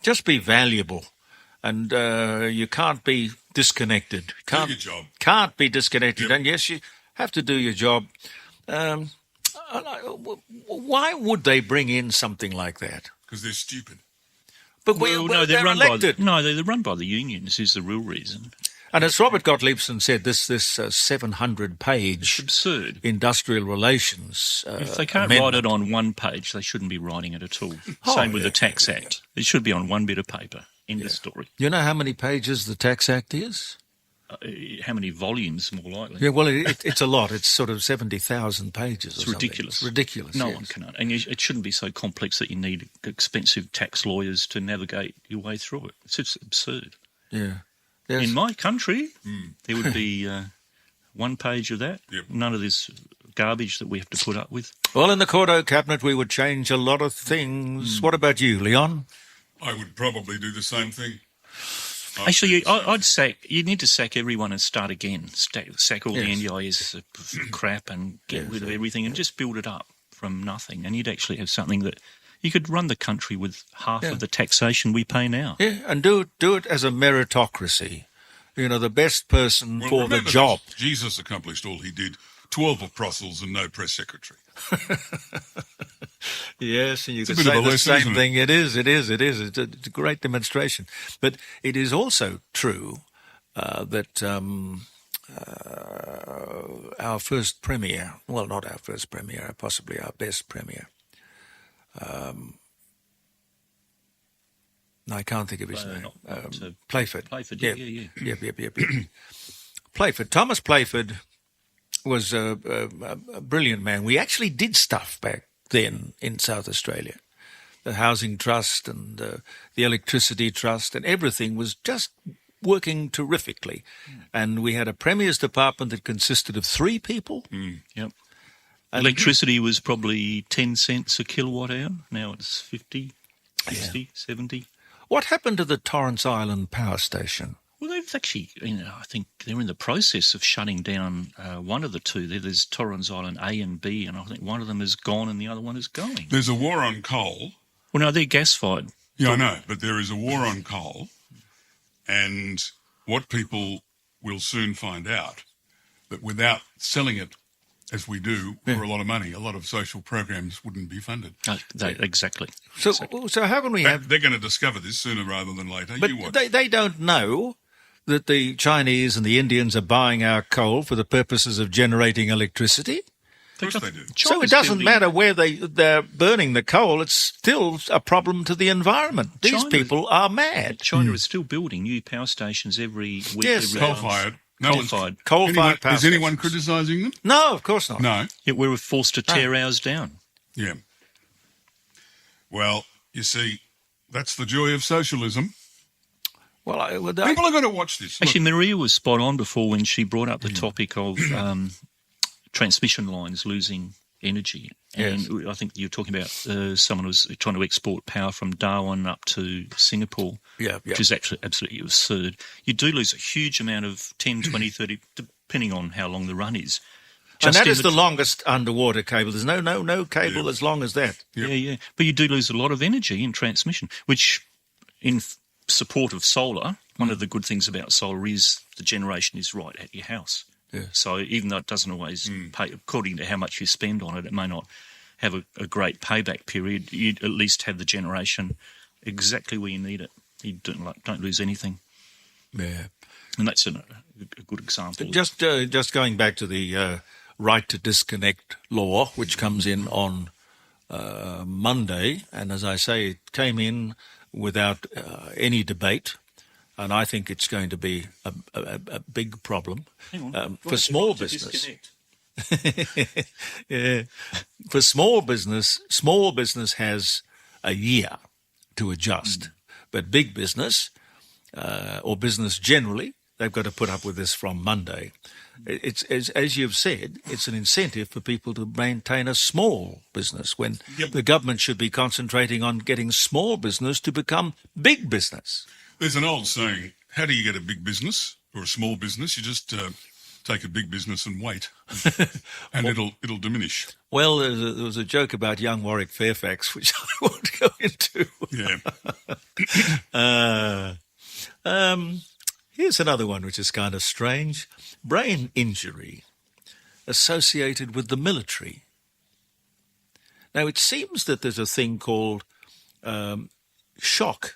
Speaker 2: Just be valuable, and you can't be disconnected.
Speaker 3: Do your job.
Speaker 2: Can't be disconnected, and yes, you have to do your job. Why would they bring in something like that?
Speaker 3: Because they're stupid.
Speaker 2: But
Speaker 4: No,
Speaker 2: they're elected.
Speaker 4: they're run by the unions is the real reason.
Speaker 2: And as Robert Gottliebson said, this 700-page
Speaker 4: Absurd.
Speaker 2: industrial relations
Speaker 4: If they can't
Speaker 2: amendment.
Speaker 4: write it on one page, they shouldn't be writing it at all. Same with the Tax Act. It should be on one bit of paper. End of story.
Speaker 2: You know how many pages the Tax Act is?
Speaker 4: How many volumes, more likely?
Speaker 2: Yeah, well, it's a lot. It's sort of 70,000 pages.
Speaker 4: It's
Speaker 2: or something.
Speaker 4: ridiculous.
Speaker 2: It's ridiculous.
Speaker 4: No
Speaker 2: yes.
Speaker 4: one can. And it shouldn't be so complex that you need expensive tax lawyers to navigate your way through it. It's just absurd.
Speaker 2: Yeah. Yes.
Speaker 4: In my country, there would be one page of that.
Speaker 3: Yep.
Speaker 4: None of this garbage that we have to put up with.
Speaker 2: Well, in the Cordeaux cabinet, we would change a lot of things. What about you, Leon?
Speaker 3: I would probably do the same thing.
Speaker 4: Actually, I'd sack. You need to sack everyone and start again. Sack all the NDIS crap and get rid of everything and just build it up from nothing. And you'd actually have something that you could run the country with half of the taxation we pay now.
Speaker 2: Yeah, and do it as a meritocracy. The best person for the
Speaker 3: remember
Speaker 2: job.
Speaker 3: this, Jesus accomplished all he did. 12 apostles and no press secretary.
Speaker 2: Yes, and you
Speaker 3: It's a
Speaker 2: could
Speaker 3: bit of
Speaker 2: say
Speaker 3: a
Speaker 2: the
Speaker 3: lesson,
Speaker 2: same
Speaker 3: isn't it?
Speaker 2: thing. It is. It's a great demonstration. But it is also true that our first premier, well, not our first premier, possibly our best premier, I can't think of his name. Playford.
Speaker 4: Playford,
Speaker 2: Yep.
Speaker 4: yeah.
Speaker 2: Yep. Playford. Thomas Playford was a brilliant man. We actually did stuff back then in South Australia. The Housing Trust and the Electricity Trust and everything was just working terrifically. And we had a Premier's Department that consisted of 3 people.
Speaker 4: Yep.
Speaker 2: And
Speaker 4: Electricity was probably 10 cents a kilowatt hour. Now it's 50, 60, 70.
Speaker 2: What happened to the Torrens Island power station?
Speaker 4: Well, they've actually, I think they're in the process of shutting down one of the two. There's Torrens Island A and B, and I think one of them is gone and the other one is going.
Speaker 3: There's a war on coal.
Speaker 4: Well, no, they're gas-fired.
Speaker 3: Yeah, I know, but there is a war on coal, and what people will soon find out, that without selling it as we do for a lot of money, a lot of social programs wouldn't be funded.
Speaker 4: Exactly.
Speaker 2: So how can we have...
Speaker 3: They're going to discover this sooner rather than later.
Speaker 2: But
Speaker 3: You watch.
Speaker 2: they don't know that the Chinese and the Indians are buying our coal for the purposes of generating electricity.
Speaker 3: Of course they do.
Speaker 2: So it doesn't matter where they're burning the coal, it's still a problem to the environment. These people are mad.
Speaker 4: China is still building new power stations every week.
Speaker 2: Yes.
Speaker 4: every
Speaker 3: Coal-fired.
Speaker 4: Coal-fired.
Speaker 2: Coal-fired power
Speaker 3: Is anyone
Speaker 2: stations.
Speaker 3: criticising them?
Speaker 2: No, of course not.
Speaker 3: No.
Speaker 4: Yet we were forced to tear ours down.
Speaker 3: Yeah. Well, you see, that's the joy of socialism.
Speaker 2: Well,
Speaker 3: People are going to watch this. Look,
Speaker 4: Actually, Maria was spot on before when she brought up the topic of transmission lines losing energy. And I think you're talking about someone who was trying to export power from Darwin up to Singapore, which is actually absolutely absurd. You do lose a huge amount of 10, 20, 30, depending on how long the run is.
Speaker 2: And that is the longest underwater cable. There's no cable as long as that.
Speaker 4: Yeah. But you do lose a lot of energy in transmission, which in support of solar, one of the good things about solar is the generation is right at your house.
Speaker 2: Yeah.
Speaker 4: So even though it doesn't always pay, according to how much you spend on it, it may not have a great payback period. You at least have the generation exactly where you need it. You don't lose anything.
Speaker 2: Yeah.
Speaker 4: And that's a good example.
Speaker 2: Just going back to the right to disconnect law, which comes in on Monday, and as I say, it came in without any debate. And I think it's going to be a big problem for small business. Yeah. For small business has a year to adjust. But big business, or business generally, they've got to put up with this from Monday. It's as you've said, it's an incentive for people to maintain a small business when the government should be concentrating on getting small business to become big business.
Speaker 3: There's an old saying, how do you get a big business or a small business? You just take a big business and wait, and it'll diminish.
Speaker 2: Well, there was a joke about young Warwick Fairfax, which I won't go into.
Speaker 3: Yeah.
Speaker 2: Here's another one which is kind of strange. Brain injury associated with the military. Now, it seems that there's a thing called shock.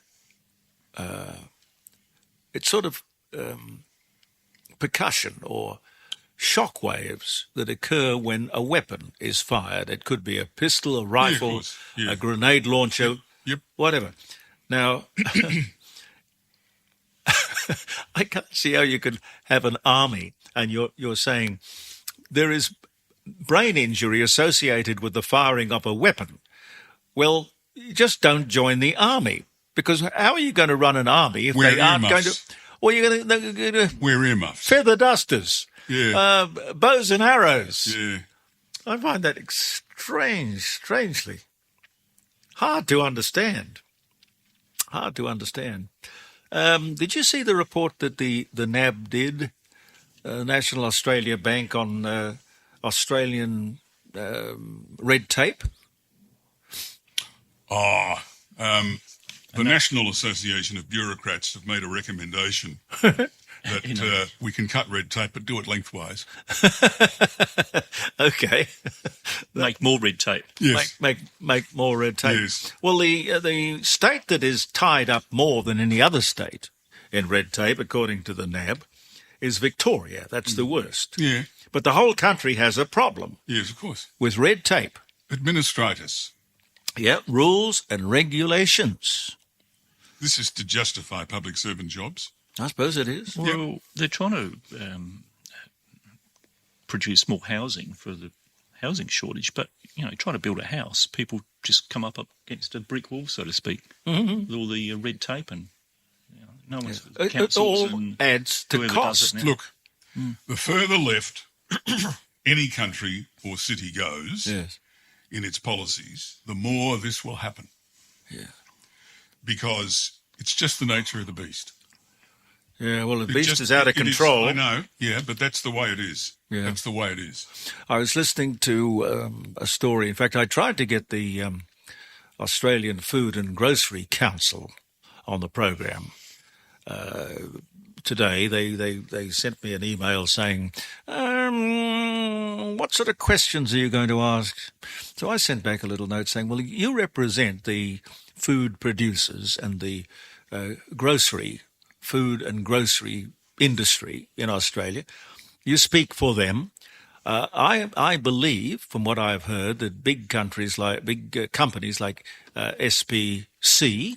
Speaker 2: It's sort of percussion or shock waves that occur when a weapon is fired. It could be a pistol, a rifle, a grenade launcher, whatever. Now, I can't see how you could have an army and you're saying there is brain injury associated with the firing of a weapon. Well, you just don't join the army, because how are you going to run an army if they aren't going to... Well, you're going to
Speaker 3: wear earmuffs.
Speaker 2: Feather dusters.
Speaker 3: Yeah.
Speaker 2: Bows and arrows.
Speaker 3: Yeah.
Speaker 2: I find that strangely hard to understand. Did you see the report that the NAB did, National Australia Bank, on Australian red tape?
Speaker 3: The National Association of Bureaucrats have made a recommendation that we can cut red tape, but do it lengthwise.
Speaker 2: Okay.
Speaker 4: Make more red tape.
Speaker 3: Yes.
Speaker 2: Make more red tape.
Speaker 3: Yes.
Speaker 2: Well, the state that is tied up more than any other state in red tape, according to the NAB, is Victoria. That's the worst.
Speaker 3: Yeah.
Speaker 2: But the whole country has a problem.
Speaker 3: Yes, of course.
Speaker 2: With red tape.
Speaker 3: Administrators.
Speaker 2: Yeah, rules and regulations.
Speaker 3: This is to justify public servant jobs.
Speaker 2: I suppose it is.
Speaker 4: Well, they're trying to produce more housing for the housing shortage, but, trying to build a house, people just come up against a brick wall, so to speak, with all the red tape and no one's...
Speaker 2: It all adds to cost.
Speaker 3: Look, the further left any country or city goes in its policies, the more this will happen. Yeah. Because it's just the nature of the beast.
Speaker 2: Yeah, well, the beast is out of control.
Speaker 3: I know, but that's the way it is. Yeah. That's the way it is.
Speaker 2: I was listening to a story. In fact, I tried to get the Australian Food and Grocery Council on the program. Today, they sent me an email saying, what sort of questions are you going to ask? So I sent back a little note saying, well, you represent the food producers and the food and grocery industry in Australia. You speak for them. I believe, from what I've heard, that big companies like SPC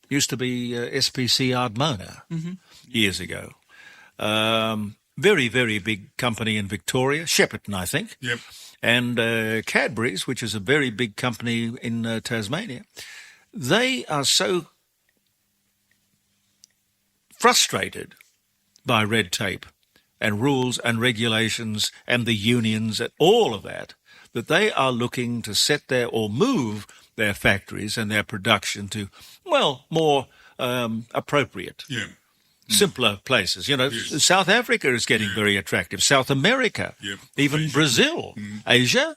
Speaker 2: used to be SPC Ardmona years ago. Very, very big company in Victoria, Shepparton, I think.
Speaker 3: Yep.
Speaker 2: And Cadbury's, which is a very big company in Tasmania. They are so frustrated by red tape and rules and regulations and the unions and all of that they are looking to move their factories and their production to, more appropriate, simpler places. South Africa is getting very attractive. South America, even Asia. Brazil, Asia,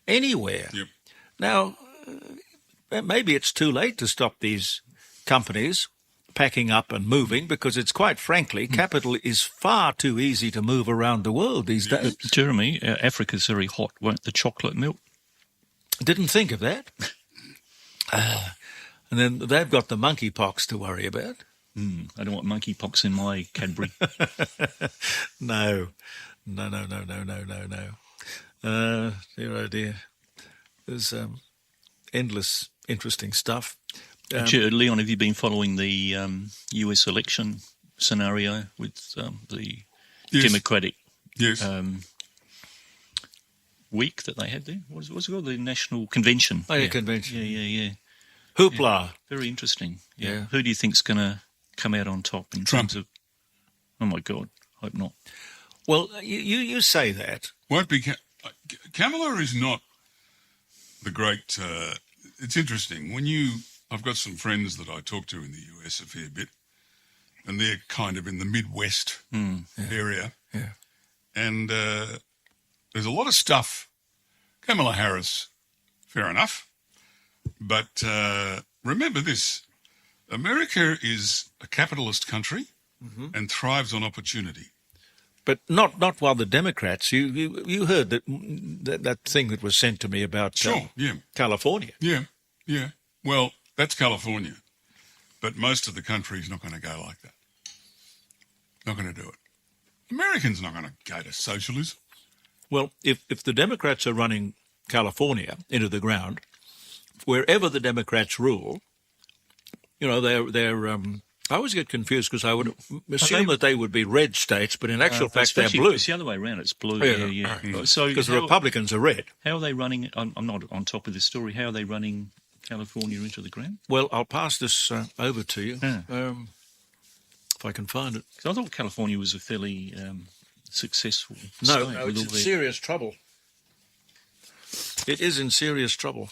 Speaker 2: anywhere.
Speaker 3: Yep.
Speaker 2: Now, maybe it's too late to stop these companies packing up and moving, because it's quite frankly, capital is far too easy to move around the world these days.
Speaker 4: Jeremy, Africa's very hot, won't the chocolate melt?
Speaker 2: Didn't think of that. And then they've got the monkeypox to worry about.
Speaker 4: I don't want monkeypox in my Cadbury.
Speaker 2: No. Dear, oh dear. There's endless interesting stuff.
Speaker 4: Leon, have you been following the US election scenario with the Democratic week that they had there. What's it called? The National Convention.
Speaker 2: Oh, yeah, convention.
Speaker 4: Yeah.
Speaker 2: Hoopla.
Speaker 4: Very interesting.
Speaker 2: Yeah.
Speaker 4: Who do you think's going to come out on top in
Speaker 3: Trump.
Speaker 4: terms of... Oh, my God. Hope not.
Speaker 2: Well, you say that.
Speaker 3: Won't be. Kamala is not the great. It's interesting I've got some friends that I talk to in the US a fair bit, and they're kind of in the Midwest area.
Speaker 2: Yeah.
Speaker 3: And there's a lot of stuff. Kamala Harris, fair enough. But remember this, America is a capitalist country and thrives on opportunity.
Speaker 2: But not while the Democrats. You heard that thing that was sent to me about California.
Speaker 3: Yeah. Well, that's California. But most of the country is not going to go like that. Not going to do it. Americans not going to go to socialism.
Speaker 2: Well, if the Democrats are running California into the ground, wherever the Democrats rule, they're I always get confused because I would assume that they would be red states, but in actual fact they're blue.
Speaker 4: It's the other way around. It's blue. Yeah.
Speaker 2: So because the Republicans are red.
Speaker 4: How are they running? I'm not on top of this story. How are they running California into the ground?
Speaker 2: Well, I'll pass this over to you if I can find it.
Speaker 4: Because I thought California was a fairly successful
Speaker 2: No,
Speaker 4: state.
Speaker 2: it's in serious trouble. It is in serious trouble.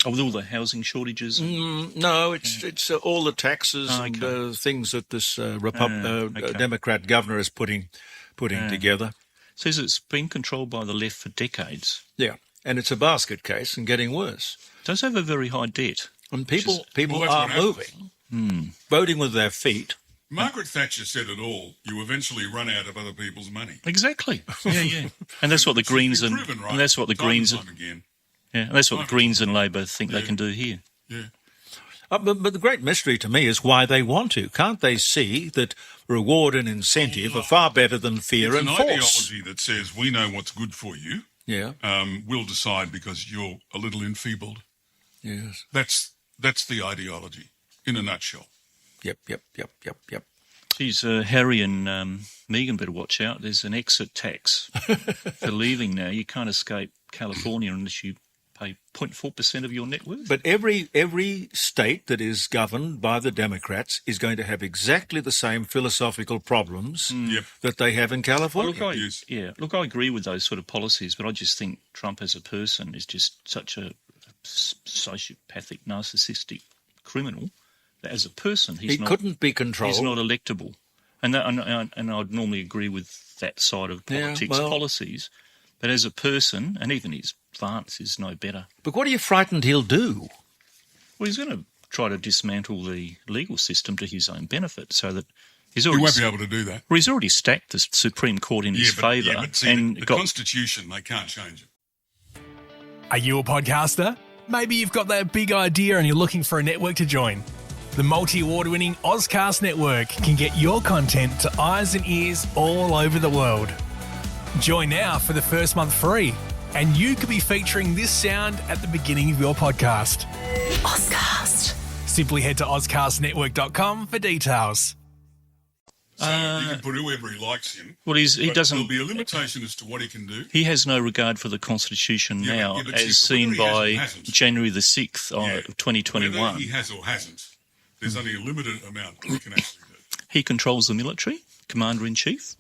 Speaker 4: Oh, with all the housing shortages?
Speaker 2: No, it's all the taxes and things that this Democrat governor is putting together.
Speaker 4: Says it's been controlled by the left for decades.
Speaker 2: Yeah, and it's a basket case and getting worse.
Speaker 4: Does have a very high debt.
Speaker 2: And people
Speaker 3: Well,
Speaker 2: are
Speaker 3: that's what
Speaker 2: moving, voting with their feet.
Speaker 3: Margaret Thatcher said it all. You eventually run out of other people's money.
Speaker 4: Exactly. Yeah. And that's what the Greens and that's what the Greens
Speaker 3: again.
Speaker 4: Yeah, and that's what the Greens and Labor think they can do here.
Speaker 3: Yeah.
Speaker 2: But the great mystery to me is why they want to. Can't they see that reward and incentive are far better than fear and
Speaker 3: It's
Speaker 2: force?
Speaker 3: an ideology that says we know what's good for you.
Speaker 2: Yeah.
Speaker 3: We'll decide because you're a little enfeebled.
Speaker 2: Yes.
Speaker 3: That's the ideology in a nutshell.
Speaker 2: Yep.
Speaker 4: Geez, Harry and Megan better watch out. There's an exit tax for leaving now. You can't escape California unless you pay 0.4% of your net worth.
Speaker 2: But every state that is governed by the Democrats is going to have exactly the same philosophical problems that they have in California.
Speaker 4: Look, I agree with those sort of policies, but I just think Trump as a person is just such a sociopathic, narcissistic criminal that as a person he
Speaker 2: couldn't be controlled.
Speaker 4: He's not electable. And I'd normally agree with that side of politics policies. But as a person, and even his stance is no better.
Speaker 2: But what are you frightened he'll do?
Speaker 4: Well, he's going to try to dismantle the legal system to his own benefit so that
Speaker 3: He won't be able to do that.
Speaker 4: Well, he's already stacked the Supreme Court in his favour.
Speaker 3: Yeah, but see, the Constitution, they can't change it.
Speaker 1: Are you a podcaster? Maybe you've got that big idea and you're looking for a network to join. The multi-award-winning Ozcast network can get your content to eyes and ears all over the world. Join now for the first month free, and you could be featuring this sound at the beginning of your podcast.
Speaker 5: Ozcast.
Speaker 1: Simply head to ozcastnetwork.com for details.
Speaker 3: So you can put whoever he likes in.
Speaker 4: Well, he doesn't.
Speaker 3: There'll be a limitation as to what he can do.
Speaker 4: He has no regard for the Constitution now,
Speaker 3: but
Speaker 4: as seen by
Speaker 3: hasn't.
Speaker 4: January the 6th of 2021.
Speaker 3: Whether he has or hasn't, there's only a limited amount he can actually do.
Speaker 4: He controls the military, commander-in-chief.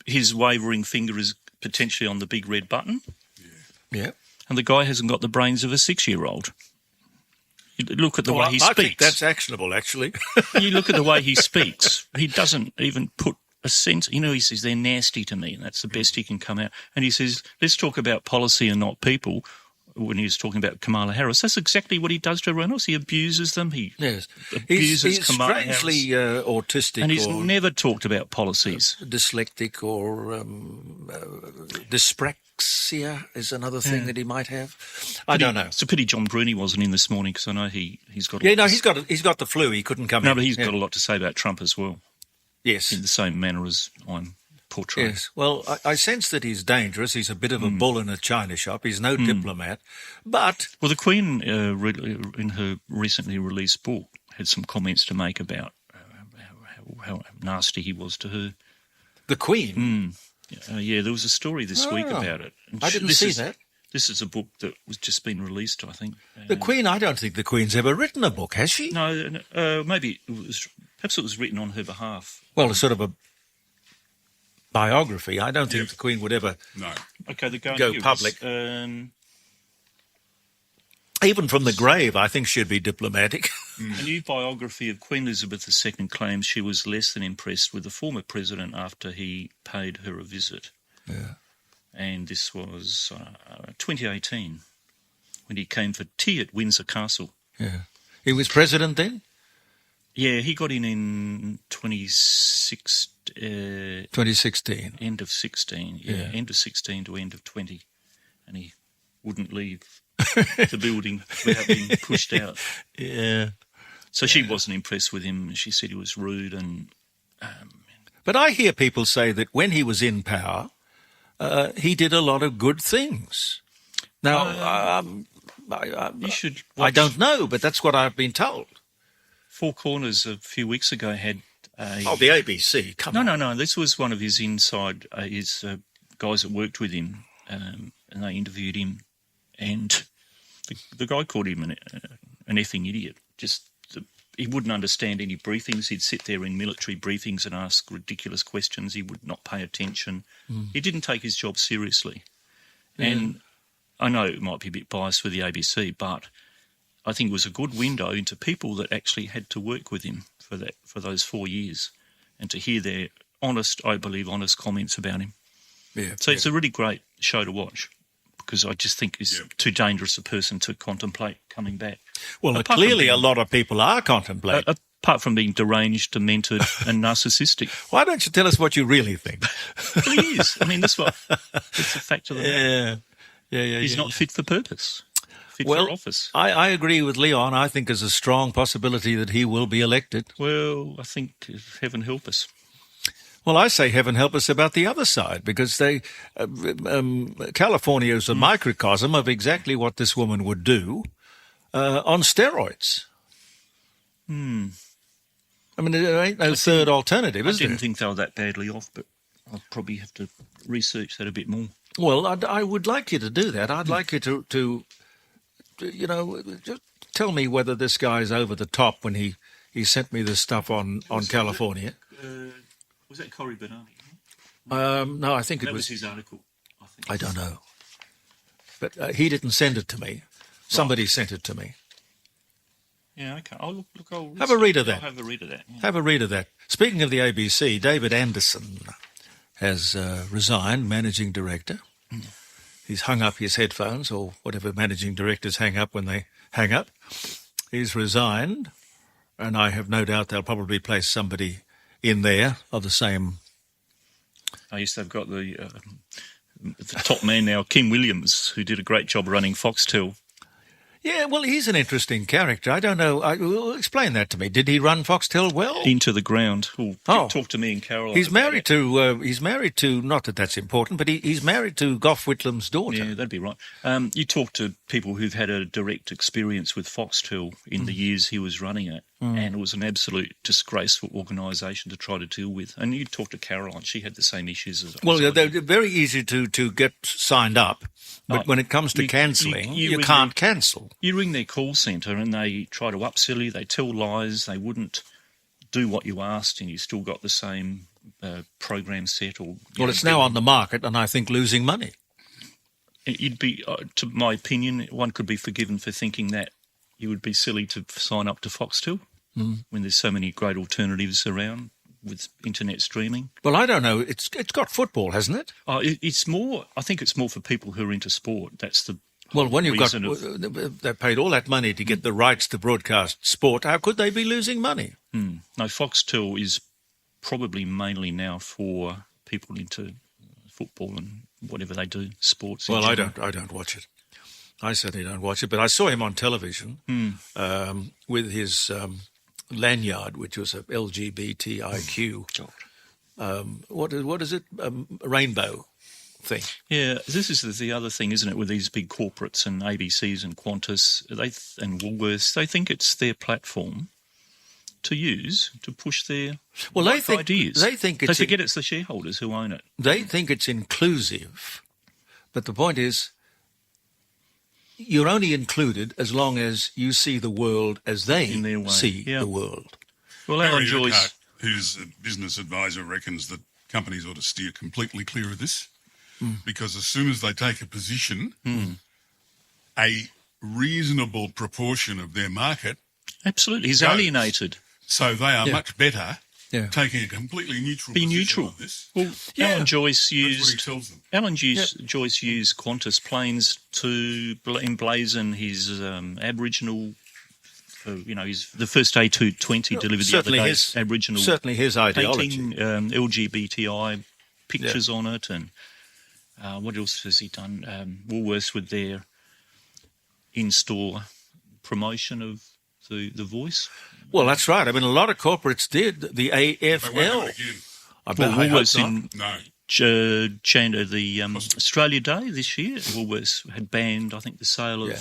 Speaker 4: His wavering finger is potentially on the big red button.
Speaker 2: Yeah.
Speaker 4: And the guy hasn't got the brains of a 6-year-old. You look at the way he speaks.
Speaker 2: I think that's actionable, actually.
Speaker 4: You look at the way he speaks. He doesn't even put a sense. He says, they're nasty to me, and that's the best he can come out. And he says, let's talk about policy and not people. When he was talking about Kamala Harris, that's exactly what he does to everyone else. He abuses them. He abuses
Speaker 2: he's
Speaker 4: Kamala
Speaker 2: strangely
Speaker 4: Harris.
Speaker 2: Autistic,
Speaker 4: and he's never talked about policies.
Speaker 2: Dyslexic or dyspraxia is another thing that he might have. I don't know.
Speaker 4: It's a pity John Bruni wasn't in this morning because I know he's got.
Speaker 2: He's got the flu. He couldn't come in.
Speaker 4: No, but he's got a lot to say about Trump as well.
Speaker 2: Yes,
Speaker 4: in the same manner as I'm portraying.
Speaker 2: Yes. Well, I sense that he's dangerous. He's a bit of a bull in a china shop. He's no diplomat, but
Speaker 4: the Queen, in her recently released book, had some comments to make about how nasty he was to her.
Speaker 2: The Queen.
Speaker 4: Yeah, there was a story this week about it. And
Speaker 2: I didn't see that.
Speaker 4: This is a book that was just been released, I think.
Speaker 2: The Queen, I don't think the Queen's ever written a book, has she?
Speaker 4: No, maybe perhaps it was written on her behalf.
Speaker 2: Well, it's sort of a biography. I don't think the Queen would ever
Speaker 4: Okay,
Speaker 2: go public. Even from the grave, I think she'd be diplomatic.
Speaker 4: A new biography of Queen Elizabeth II claims she was less than impressed with the former president after he paid her a visit.
Speaker 2: Yeah.
Speaker 4: And this was 2018 when he came for tea at Windsor Castle.
Speaker 2: Yeah. He was president then?
Speaker 4: Yeah, he got in
Speaker 2: 2016.
Speaker 4: End of 16, end of 16 to end of 20. And he wouldn't leave the building without being pushed out.
Speaker 2: Yeah.
Speaker 4: So she wasn't impressed with him. She said he was rude.
Speaker 2: But I hear people say that when he was in power, he did a lot of good things. Now,
Speaker 4: you should
Speaker 2: I don't know, but that's what I've been told.
Speaker 4: Four Corners a few weeks ago had
Speaker 2: the ABC, come on.
Speaker 4: No, this was one of his inside, his guys that worked with him, and they interviewed him, and the guy called him an effing idiot. He wouldn't understand any briefings. He'd sit there in military briefings and ask ridiculous questions. He would not pay attention. He didn't take his job seriously. And I know it might be a bit biased with the ABC, but I think it was a good window into people that actually had to work with him for those 4 years, and to hear their honest comments about him.
Speaker 2: Yeah,
Speaker 4: so it's a really great show to watch, because I just think he's too dangerous a person to contemplate coming back.
Speaker 2: Well, clearly a lot of people are contemplating.
Speaker 4: Apart from being deranged, demented and narcissistic.
Speaker 2: Why don't you tell us what you really think?
Speaker 4: Well, he is. I mean, it's a fact of the matter.
Speaker 2: Yeah.
Speaker 4: He's not fit for purpose. For office.
Speaker 2: I agree with Leon. I think there's a strong possibility that he will be elected.
Speaker 4: Well, I think heaven help us.
Speaker 2: Well, I say heaven help us about the other side, because California is a microcosm of exactly what this woman would do on steroids. I mean, there ain't no third alternative, is there?
Speaker 4: I didn't think they were that badly off, but I'll probably have to research that a bit more.
Speaker 2: Well, I would like you to do that. I'd like you to just tell me whether this guy's over the top when he sent me this stuff on California.
Speaker 4: Was that Cory Bernani?
Speaker 2: No, I think
Speaker 4: that
Speaker 2: it
Speaker 4: was his article.
Speaker 2: I don't know. But he didn't send it to me. Somebody sent it to me.
Speaker 4: Yeah, okay. I'll
Speaker 2: have a read of that.
Speaker 4: I'll have a read of that. Yeah.
Speaker 2: Have a read of that. Speaking of the ABC, David Anderson has resigned, managing director. He's hung up his headphones, or whatever managing directors hang up when they hang up. He's resigned, and I have no doubt they'll probably place somebody in there of the same.
Speaker 4: Yes, they've got the top man now, Kim Williams, who did a great job running Foxtel.
Speaker 2: Yeah, well, he's an interesting character. I don't know. Explain that to me. Did he run Foxtel well?
Speaker 4: Into the ground. Talk to me and Carol.
Speaker 2: He's married to. Not that that's important, but he's married to Gough Whitlam's daughter.
Speaker 4: Yeah, that'd be right. You talk to people who've had a direct experience with Foxtel in the years he was running it, and it was an absolute disgraceful organisation to try to deal with. And you talk to Caroline; she had the same issues as.
Speaker 2: Well, they're very easy to get signed up, but when it comes to cancelling, you can't cancel.
Speaker 4: You ring their call centre and they try to upsell you, they tell lies, they wouldn't do what you asked, and you still got the same program set.
Speaker 2: It's now on the market, and I think losing money.
Speaker 4: You'd be, to my opinion, one could be forgiven for thinking that you would be silly to sign up to Foxtel when there's so many great alternatives around with internet streaming.
Speaker 2: Well, I don't know. It's got football, hasn't it?
Speaker 4: It's more. I think it's more for people who are into sport. That's the.
Speaker 2: Well, when they paid all that money to get the rights to broadcast sport, how could they be losing money?
Speaker 4: No, Foxtel is probably mainly now for people into football and whatever they do, sports.
Speaker 2: Well, I don't watch it. I certainly don't watch it, but I saw him on television with his lanyard, which was a LGBTIQ. What is it? Rainbow thing.
Speaker 4: Yeah, this is the other thing, isn't it, with these big corporates and ABCs and Qantas and Woolworths. They think it's their platform, to use to push their
Speaker 2: They
Speaker 4: ideas.
Speaker 2: think
Speaker 4: they forget it's the shareholders who own it.
Speaker 2: They think it's inclusive, but the point is, you're only included as long as you see the world as they
Speaker 4: In their way,
Speaker 2: see
Speaker 4: yeah.
Speaker 2: the world.
Speaker 4: Well, Alan Joyce,
Speaker 3: who's a business advisor, reckons that companies ought to steer completely clear of this because as soon as they take a position, a reasonable proportion of their market,
Speaker 4: absolutely, he's
Speaker 3: goes.
Speaker 4: alienated.
Speaker 3: So they are much better
Speaker 2: Yeah.
Speaker 3: taking a completely neutral
Speaker 4: Be
Speaker 3: position
Speaker 4: neutral.
Speaker 3: on this.
Speaker 4: Well, Alan Joyce
Speaker 3: That's what he
Speaker 4: used
Speaker 3: tells them.
Speaker 4: Joyce used Qantas planes to emblazon his Aboriginal. He's the first A220 delivered the other day. Aboriginal,
Speaker 2: certainly his ideology.
Speaker 4: painting LGBTI pictures on it, and what else has he done? Woolworths with their in-store promotion of the Voice.
Speaker 2: Well, that's right. I mean, a lot of corporates did. The
Speaker 3: They won't do
Speaker 2: AFL.
Speaker 3: it again.
Speaker 2: I bet I hope
Speaker 4: Woolworths
Speaker 2: not.
Speaker 4: in
Speaker 3: No.
Speaker 4: the Australia Day this year, Woolworths had banned, I think, the sale of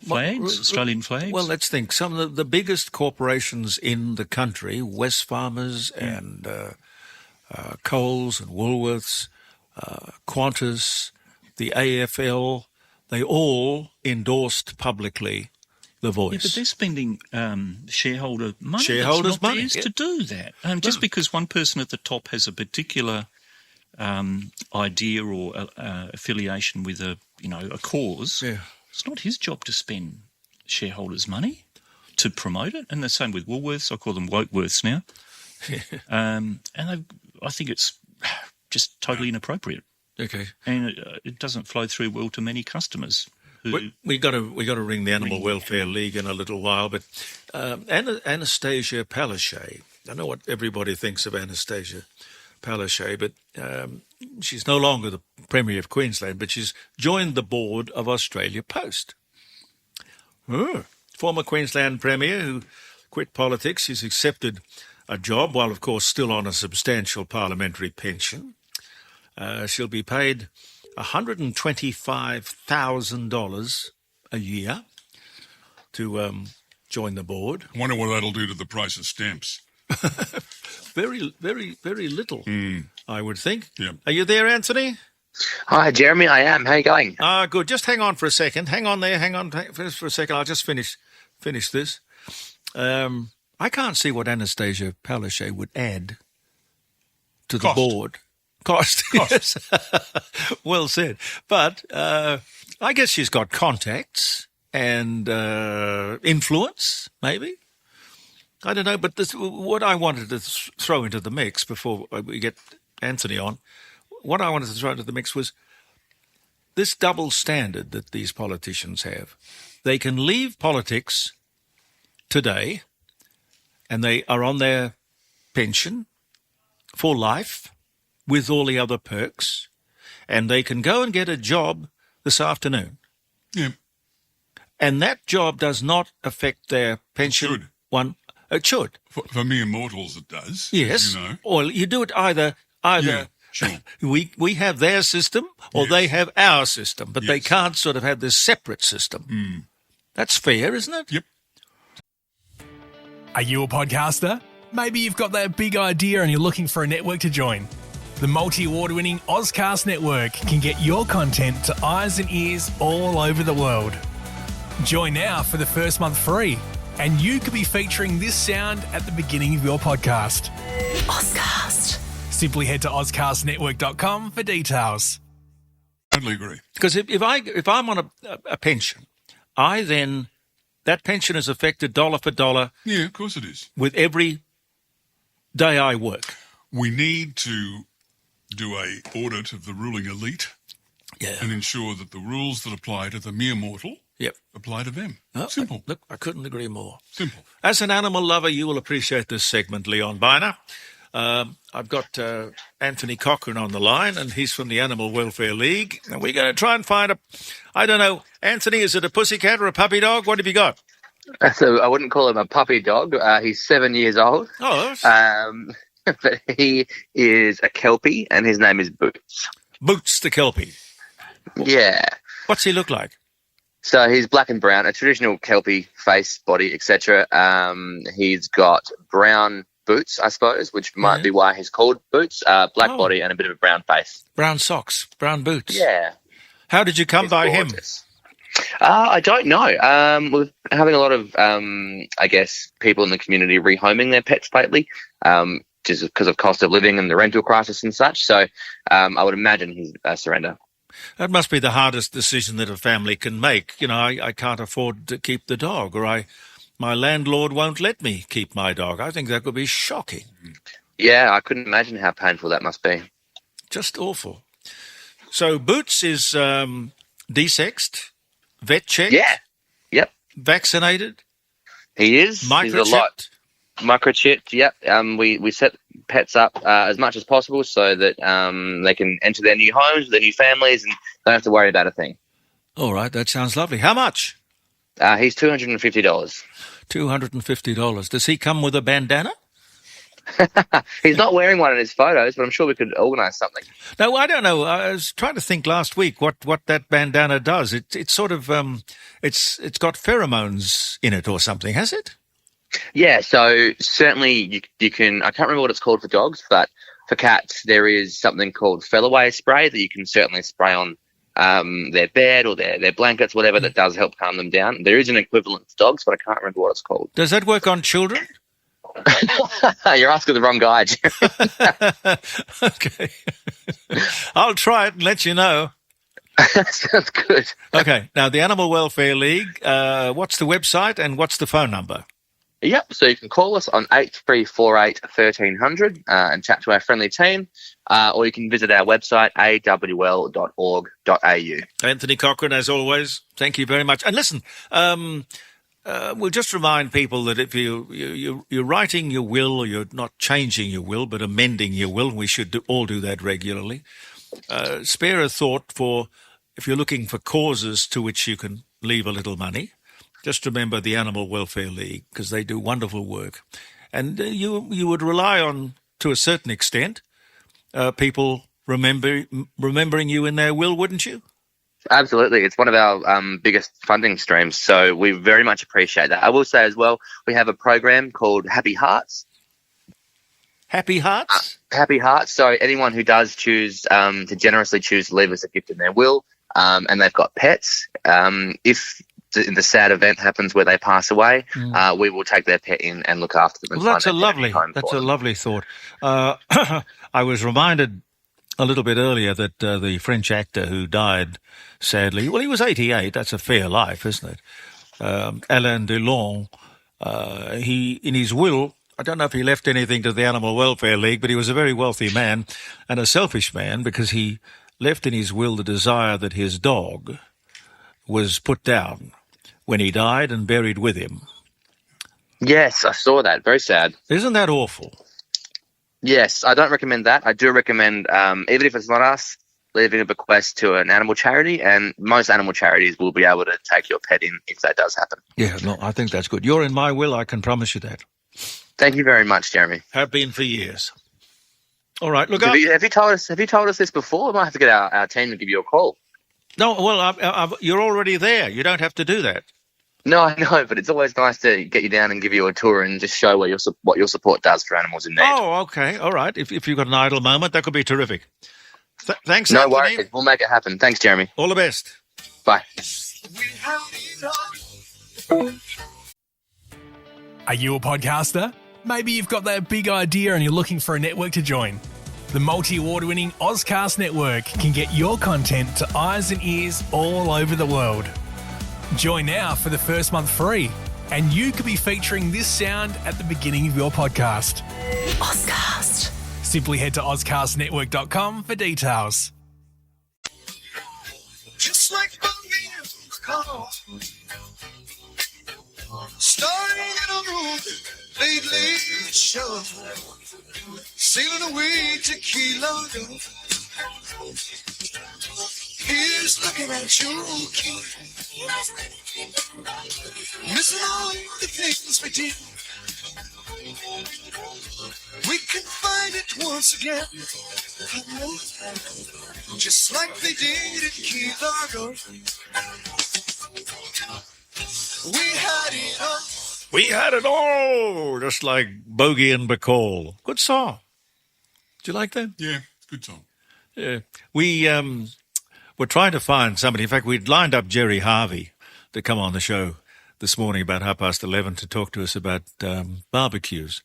Speaker 4: flags, Australian flags.
Speaker 2: Well, let's think. Some of the biggest corporations in the country, Wesfarmers and Coles and Woolworths, Qantas, the AFL, they all endorsed publicly the Voice.
Speaker 4: Yeah, but they're spending shareholder money.
Speaker 2: Shareholders'
Speaker 4: It's not
Speaker 2: money,
Speaker 4: theirs
Speaker 2: yeah.
Speaker 4: to do that. Just because one person at the top has a particular idea or affiliation with a cause, it's not his job to spend shareholders' money to promote it. And the same with Woolworths. I call them Wokeworths now. I think it's just totally inappropriate.
Speaker 2: Okay.
Speaker 4: And it doesn't flow through well to many customers.
Speaker 2: We got to ring the Animal Welfare League in a little while, but Anastasia Palaszczuk. I know what everybody thinks of Anastasia Palaszczuk, but she's no longer the Premier of Queensland, but she's joined the board of Australia Post. Former Queensland Premier who quit politics. She's accepted a job while, of course, still on a substantial parliamentary pension. She'll be paid $125,000 a year to join the board.
Speaker 3: I wonder what that'll do to the price of stamps.
Speaker 2: Very, very, very little, I would think.
Speaker 3: Yeah.
Speaker 2: Are you there, Anthony?
Speaker 6: Hi, Jeremy. I am. How are you going?
Speaker 2: Good. Just hang on for a second. Hang on there. Hang on for a second. I'll just finish this. I can't see what Anastasia Palaszczuk would add to the board. Cost. Yes. Well said. But I guess she's got contacts and influence, maybe. I don't know. But what I wanted to throw into the mix before we get Anthony on, what I wanted to throw into the mix was this double standard that these politicians have. They can leave politics today and they are on their pension for life with all the other perks, and they can go and get a job this afternoon.
Speaker 3: Yeah.
Speaker 2: And that job does not affect their pension. It should.
Speaker 3: For mere mortals, it does.
Speaker 2: Yes.
Speaker 3: You know.
Speaker 2: Or you do it either
Speaker 3: Yeah, sure.
Speaker 2: we have their system or they have our system, but they
Speaker 3: Yes.
Speaker 2: can't sort of have this separate system. That's fair, isn't it?
Speaker 3: Yep.
Speaker 1: Are you a podcaster? Maybe you've got that big idea and you're looking for a network to join. The multi-award-winning Ozcast Network can get your content to eyes and ears all over the world. Join now for the first month free, and you could be featuring this sound at the beginning of your podcast.
Speaker 5: Ozcast.
Speaker 1: Simply head to ozcastnetwork.com for details.
Speaker 3: Totally agree.
Speaker 2: Because if I'm on a pension, that pension is affected dollar for dollar
Speaker 3: Yeah, of course it is.
Speaker 2: with every day I work.
Speaker 3: We need to do a audit of the ruling elite and ensure that the rules that apply to the mere mortal apply to them. Simple.
Speaker 2: Look, I couldn't agree more.
Speaker 3: Simple.
Speaker 2: As an animal lover, you will appreciate this segment, Leon Byner. I've got Anthony Cochrane on the line, and he's from the Animal Welfare League. And we're going to try and find I don't know, Anthony, is it a pussycat or a puppy dog? What have you got?
Speaker 6: So I wouldn't call him a puppy dog. He's 7 years old.
Speaker 2: Oh,
Speaker 6: But he is a Kelpie, and his name is Boots.
Speaker 2: Boots the Kelpie.
Speaker 6: Yeah.
Speaker 2: What's he look like?
Speaker 6: So he's black and brown, a traditional kelpie face, body, etc. He's got brown boots, I suppose, which might be why he's called Boots. Black body and a bit of a brown face.
Speaker 2: Brown socks, brown boots.
Speaker 6: Yeah.
Speaker 2: How did you come by
Speaker 6: gorgeous. I don't know. We're having a lot of, I guess, people in the community rehoming their pets lately, just because of cost of living and the rental crisis and such. So I would imagine he's a surrender.
Speaker 2: That must be the hardest decision that a family can make. You know, I can't afford to keep the dog, or my landlord won't let me keep my dog. I think that would be shocking.
Speaker 6: Yeah, I couldn't imagine how painful that must be.
Speaker 2: Just awful. So Boots is desexed, vet checked.
Speaker 6: Yeah. Yep.
Speaker 2: Vaccinated.
Speaker 6: He is.
Speaker 2: Microchipped.
Speaker 6: He's a lot. Microchipped. Yep. We set pets up as much as possible so that they can enter their new homes, their new families, and don't have to worry about a thing.
Speaker 2: All right, that sounds lovely. How much?
Speaker 6: He's $250.
Speaker 2: $250. Does he come with a bandana?
Speaker 6: He's not wearing one in his photos, but I'm sure we could organise something.
Speaker 2: No, I don't know. I was trying to think last week what that bandana does. It's sort of it's got pheromones in it or something, has it?
Speaker 6: Yeah, so certainly you can. I can't remember what it's called for dogs, but for cats there is something called fell-away spray that you can certainly spray on their bed or their blankets, whatever, that does help calm them down. There is an equivalent for dogs, but I can't remember what it's called.
Speaker 2: Does that work on children?
Speaker 6: You're asking the wrong guy, Jeremy.
Speaker 2: Okay. I'll try it and let you know.
Speaker 6: Sounds good.
Speaker 2: Okay. Now, the Animal Welfare League, what's the website and what's the phone number?
Speaker 6: Yep, so you can call us on 8348 1300 and chat to our friendly team, or you can visit our website, awl.org.au.
Speaker 2: Anthony Cochrane, as always, thank you very much. And listen, we'll just remind people that if you're writing your will, or you're not changing your will, but amending your will, we should all do that regularly, spare a thought for if you're looking for causes to which you can leave a little money. Just remember the Animal Welfare League, because they do wonderful work. And you would rely on, to a certain extent, people remembering you in their will, wouldn't you?
Speaker 6: Absolutely. It's one of our biggest funding streams, so we very much appreciate that. I will say as well, we have a program called Happy Hearts.
Speaker 2: Happy Hearts?
Speaker 6: Happy Hearts. So anyone who does choose to generously choose to leave us a gift in their will, and they've got pets, if the sad event happens where they pass away, we will take their pet in and look after them.
Speaker 2: Well, that's a lovely thought. I was reminded a little bit earlier that the French actor who died sadly, well, he was 88. That's a fair life, isn't it? Alain Delon. He, in his will, I don't know if he left anything to the Animal Welfare League, but he was a very wealthy man and a selfish man, because he left in his will the desire that his dog was put down when he died and buried with him.
Speaker 6: Yes, I saw that. Very sad.
Speaker 2: Isn't that awful?
Speaker 6: Yes, I don't recommend that. I do recommend, even if it's not us, leaving a bequest to an animal charity, and most animal charities will be able to take your pet in if that does happen.
Speaker 2: Yeah, no, I think that's good. You're in my will, I can promise you that.
Speaker 6: Thank you very much, Jeremy.
Speaker 2: Have been for years. All right, look
Speaker 6: up.
Speaker 2: Have
Speaker 6: you told us this before? I might have to get our team to give you a call.
Speaker 2: No, well, you're already there. You don't have to do that.
Speaker 6: No, I know, but it's always nice to get you down and give you a tour and just show what your support does for animals in need.
Speaker 2: Oh, okay. All right. If you've got an idle moment, that could be terrific. Thanks,
Speaker 6: No
Speaker 2: Anthony.
Speaker 6: worries. We'll make it happen. Thanks, Jeremy.
Speaker 2: All the best.
Speaker 6: Bye.
Speaker 1: Are you a podcaster? Maybe you've got that big idea and you're looking for a network to join. The multi-award-winning Ozcast network can get your content to eyes and ears all over the world. Join now for the first month free, and you could be featuring this sound at the beginning of your podcast.
Speaker 5: Ozcast.
Speaker 1: Simply head to ozcastnetwork.com for details.
Speaker 7: Just like a car, starting in a road, lately sure, sailing away to Key Largo. Here's looking at you, missing all the things we did. We can find it once again, just like they did at Key Largo. We had it all.
Speaker 2: We had it all, just like Bogey and Bacall. Good song. Do you like that?
Speaker 3: Yeah, it's a good song.
Speaker 2: Yeah. We were trying to find somebody. In fact, we'd lined up Jerry Harvey to come on the show this morning about 11:30 to talk to us about barbecues.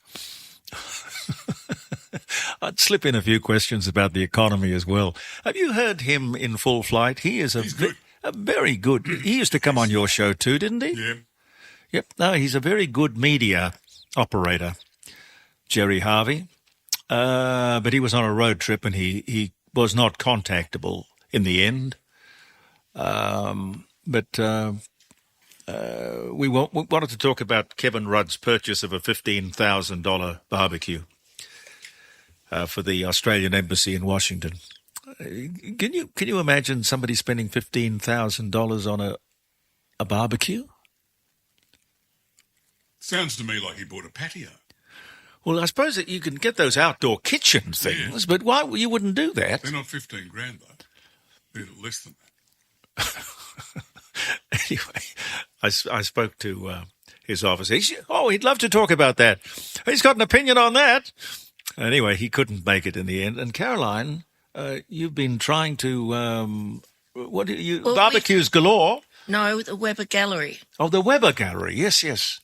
Speaker 2: I'd slip in a few questions about the economy as well. Have you heard him in full flight? He's
Speaker 3: good.
Speaker 2: a very good. He used to come on your show too, didn't he?
Speaker 3: Yeah.
Speaker 2: Yep. No, he's a very good media operator, Jerry Harvey. But he was on a road trip and he was not contactable in the end. But we wanted to talk about Kevin Rudd's purchase of a $15,000 barbecue for the Australian Embassy in Washington. Can you imagine somebody spending $15,000 on a barbecue?
Speaker 3: Sounds to me like he bought a patio.
Speaker 2: Well, I suppose that you can get those outdoor kitchen things, but why you wouldn't do that?
Speaker 3: They're not 15 grand though. They're less than that.
Speaker 2: Anyway, I spoke to his office. He'd love to talk about that. He's got an opinion on that. Anyway, he couldn't make it in the end. And Caroline, you've been trying to barbecues galore.
Speaker 5: No, the Weber Gallery.
Speaker 2: Oh, the Weber Gallery. Yes.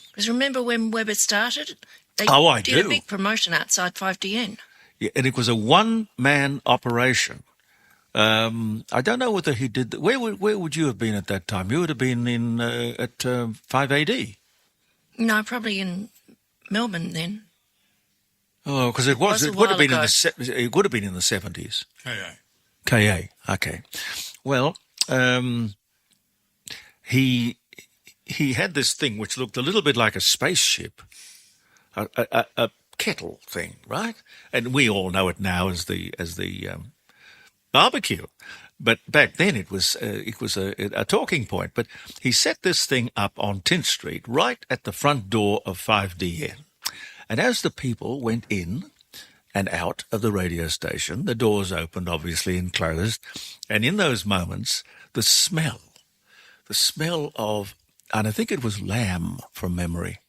Speaker 5: Because remember when Weber started? They
Speaker 2: I
Speaker 5: did
Speaker 2: do.
Speaker 5: a big promotion outside 5DN.
Speaker 2: Yeah, and it was a one-man operation. I don't know whether he did. Where would you have been at that time? You would have been in at 5AD.
Speaker 5: No, probably in Melbourne then.
Speaker 2: Oh, because it would have been it would have been in the 70s. KA. Okay. Well, he had this thing which looked a little bit like a spaceship, a kettle thing, right? And we all know it now as the barbecue. But back then it was a talking point. But he set this thing up on Tint Street, right at the front door of 5DN. And as the people went in and out of the radio station, the doors opened, obviously, and closed. And in those moments, the smell of, and I think it was lamb from memory.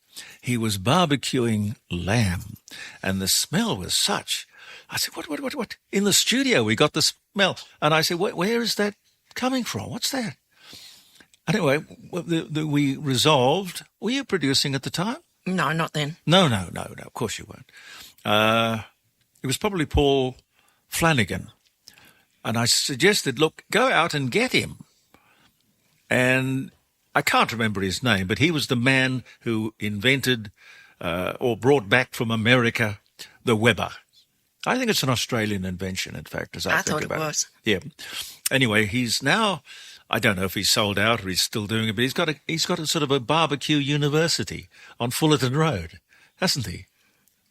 Speaker 2: He was barbecuing lamb. And the smell was such. I said, what? In the studio, we got the smell. And I said, where is that coming from? What's that? Anyway, we resolved. Were you producing at the time?
Speaker 5: No, not then.
Speaker 2: No, of course you weren't. It was probably Paul Flanagan. And I suggested, look, go out and get him. And I can't remember his name, but he was the man who invented or brought back from America the Weber. I think it's an Australian invention, in fact, as I think about it.
Speaker 5: I thought it was.
Speaker 2: Yeah. Anyway, he's now, I don't know if he's sold out or he's still doing it, but he's got a sort of a barbecue university on Fullerton Road, hasn't he?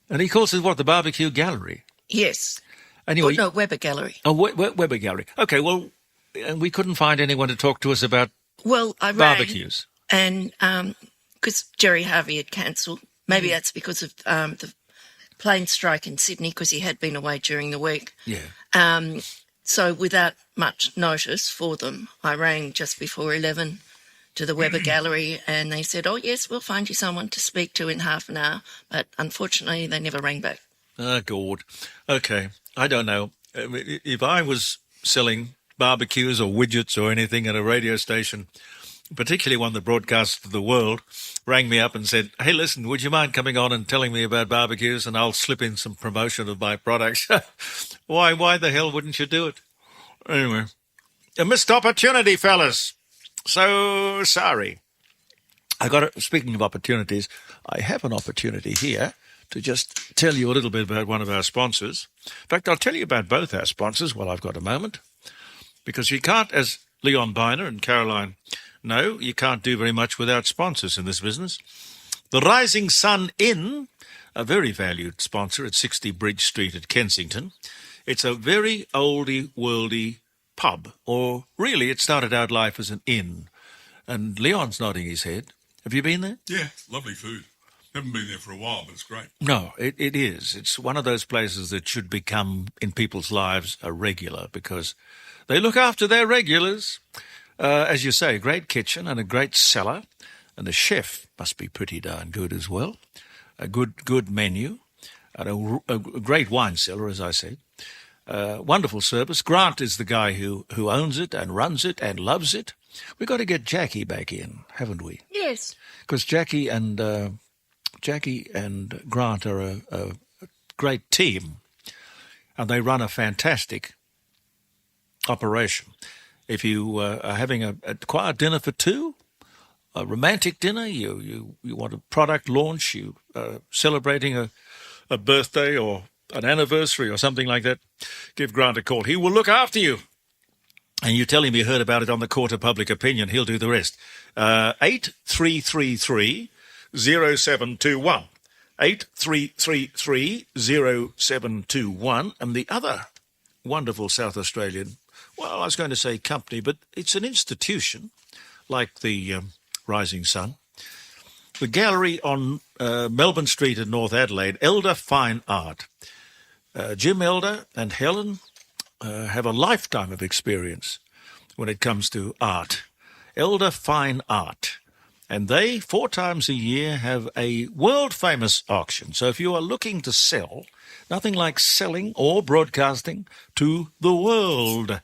Speaker 2: And he calls it, the Barbecue Gallery?
Speaker 5: Yes.
Speaker 2: Anyway.
Speaker 5: No, Weber Gallery.
Speaker 2: Oh, Weber Gallery. Okay, well, and we couldn't find anyone to talk to us about
Speaker 5: I
Speaker 2: barbecues.
Speaker 5: And because Jerry Harvey had cancelled, maybe that's because of the plane strike in Sydney, because he had been away during the week.
Speaker 2: Yeah.
Speaker 5: So without much notice for them, I rang just before 11 to the Weber Gallery and they said, oh, yes, we'll find you someone to speak to in half an hour. But unfortunately, they never rang back.
Speaker 2: Oh, God. Okay. I don't know. If I was selling barbecues or widgets or anything at a radio station, particularly one that broadcasts to the world, rang me up and said, hey, listen, would you mind coming on and telling me about barbecues and I'll slip in some promotion of my products? Why the hell wouldn't you do it? Anyway, a missed opportunity, fellas. So sorry. Speaking of opportunities, I have an opportunity here to just tell you a little bit about one of our sponsors. In fact, I'll tell you about both our sponsors while I've got a moment, because you can't, as Leon Byner and Caroline know, you can't do very much without sponsors in this business. The Rising Sun Inn, a very valued sponsor at 60 Bridge Street at Kensington. It's a very oldie, worldy pub, or really it started out life as an inn. And Leon's nodding his head. Have you been there?
Speaker 3: Yeah, lovely food. Haven't been there for a while, but it's great.
Speaker 2: No, it is. It's one of those places that should become, in people's lives, a regular, because they look after their regulars. As you say, a great kitchen and a great cellar, and the chef must be pretty darn good as well. A good menu, and a great wine cellar, as I said. Wonderful service. Grant is the guy who owns it and runs it and loves it. We've got to get Jackie back in, haven't we?
Speaker 5: Yes.
Speaker 2: Because Jackie and Grant are a great team, and they run a fantastic operation. If you are having a quiet dinner for two, a romantic dinner, you want a product launch, you celebrating a birthday or an anniversary or something like that, give Grant a call. He will look after you. And you tell him you heard about it on the Court of Public Opinion, he'll do the rest. 8333 0721. 8333 0721. And the other wonderful South Australian, well, I was going to say company, but it's an institution like the Rising Sun. The gallery on Melbourne Street in North Adelaide, Elder Fine Art. Jim Elder and Helen have a lifetime of experience when it comes to art. Elder Fine Art. And they, 4 times a year, have a world-famous auction. So if you are looking to sell, nothing like selling or broadcasting to the world.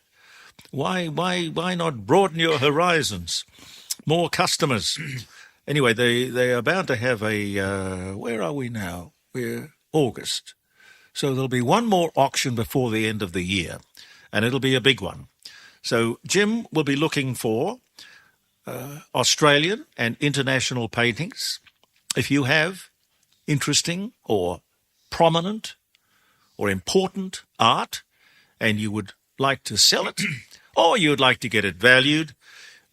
Speaker 2: Why not broaden your horizons? More customers. Anyway, they are bound to have a, where are we now? We're August. So there'll be one more auction before the end of the year, and it'll be a big one. So Jim will be looking for Australian and international paintings. If you have interesting or prominent or important art and you would like to sell it or you would like to get it valued,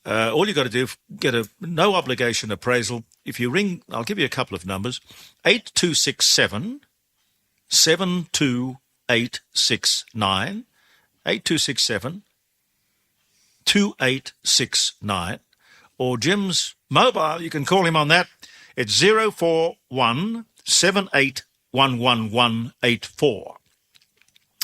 Speaker 2: all you've got to do is get a no obligation appraisal. If you ring, I'll give you a couple of numbers, 8267 72869, 8267 2869, or Jim's mobile, you can call him on that. It's 041 781184.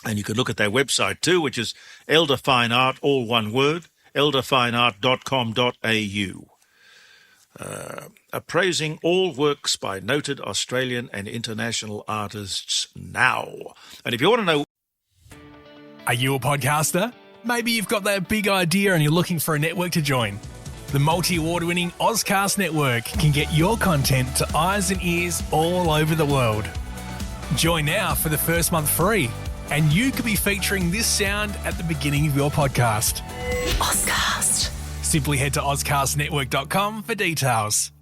Speaker 2: And you can look at their website too, which is Elder Fine Art, all one word, elderfineart.com.au. Appraising all works by noted Australian and international artists now. And if you want to know...
Speaker 1: Are you a podcaster? Maybe you've got that big idea and you're looking for a network to join. The multi-award-winning Ozcast Network can get your content to eyes and ears all over the world. Join now for the first month free, and you could be featuring this sound at the beginning of your podcast.
Speaker 7: Ozcast.
Speaker 1: Simply head to ozcastnetwork.com for details.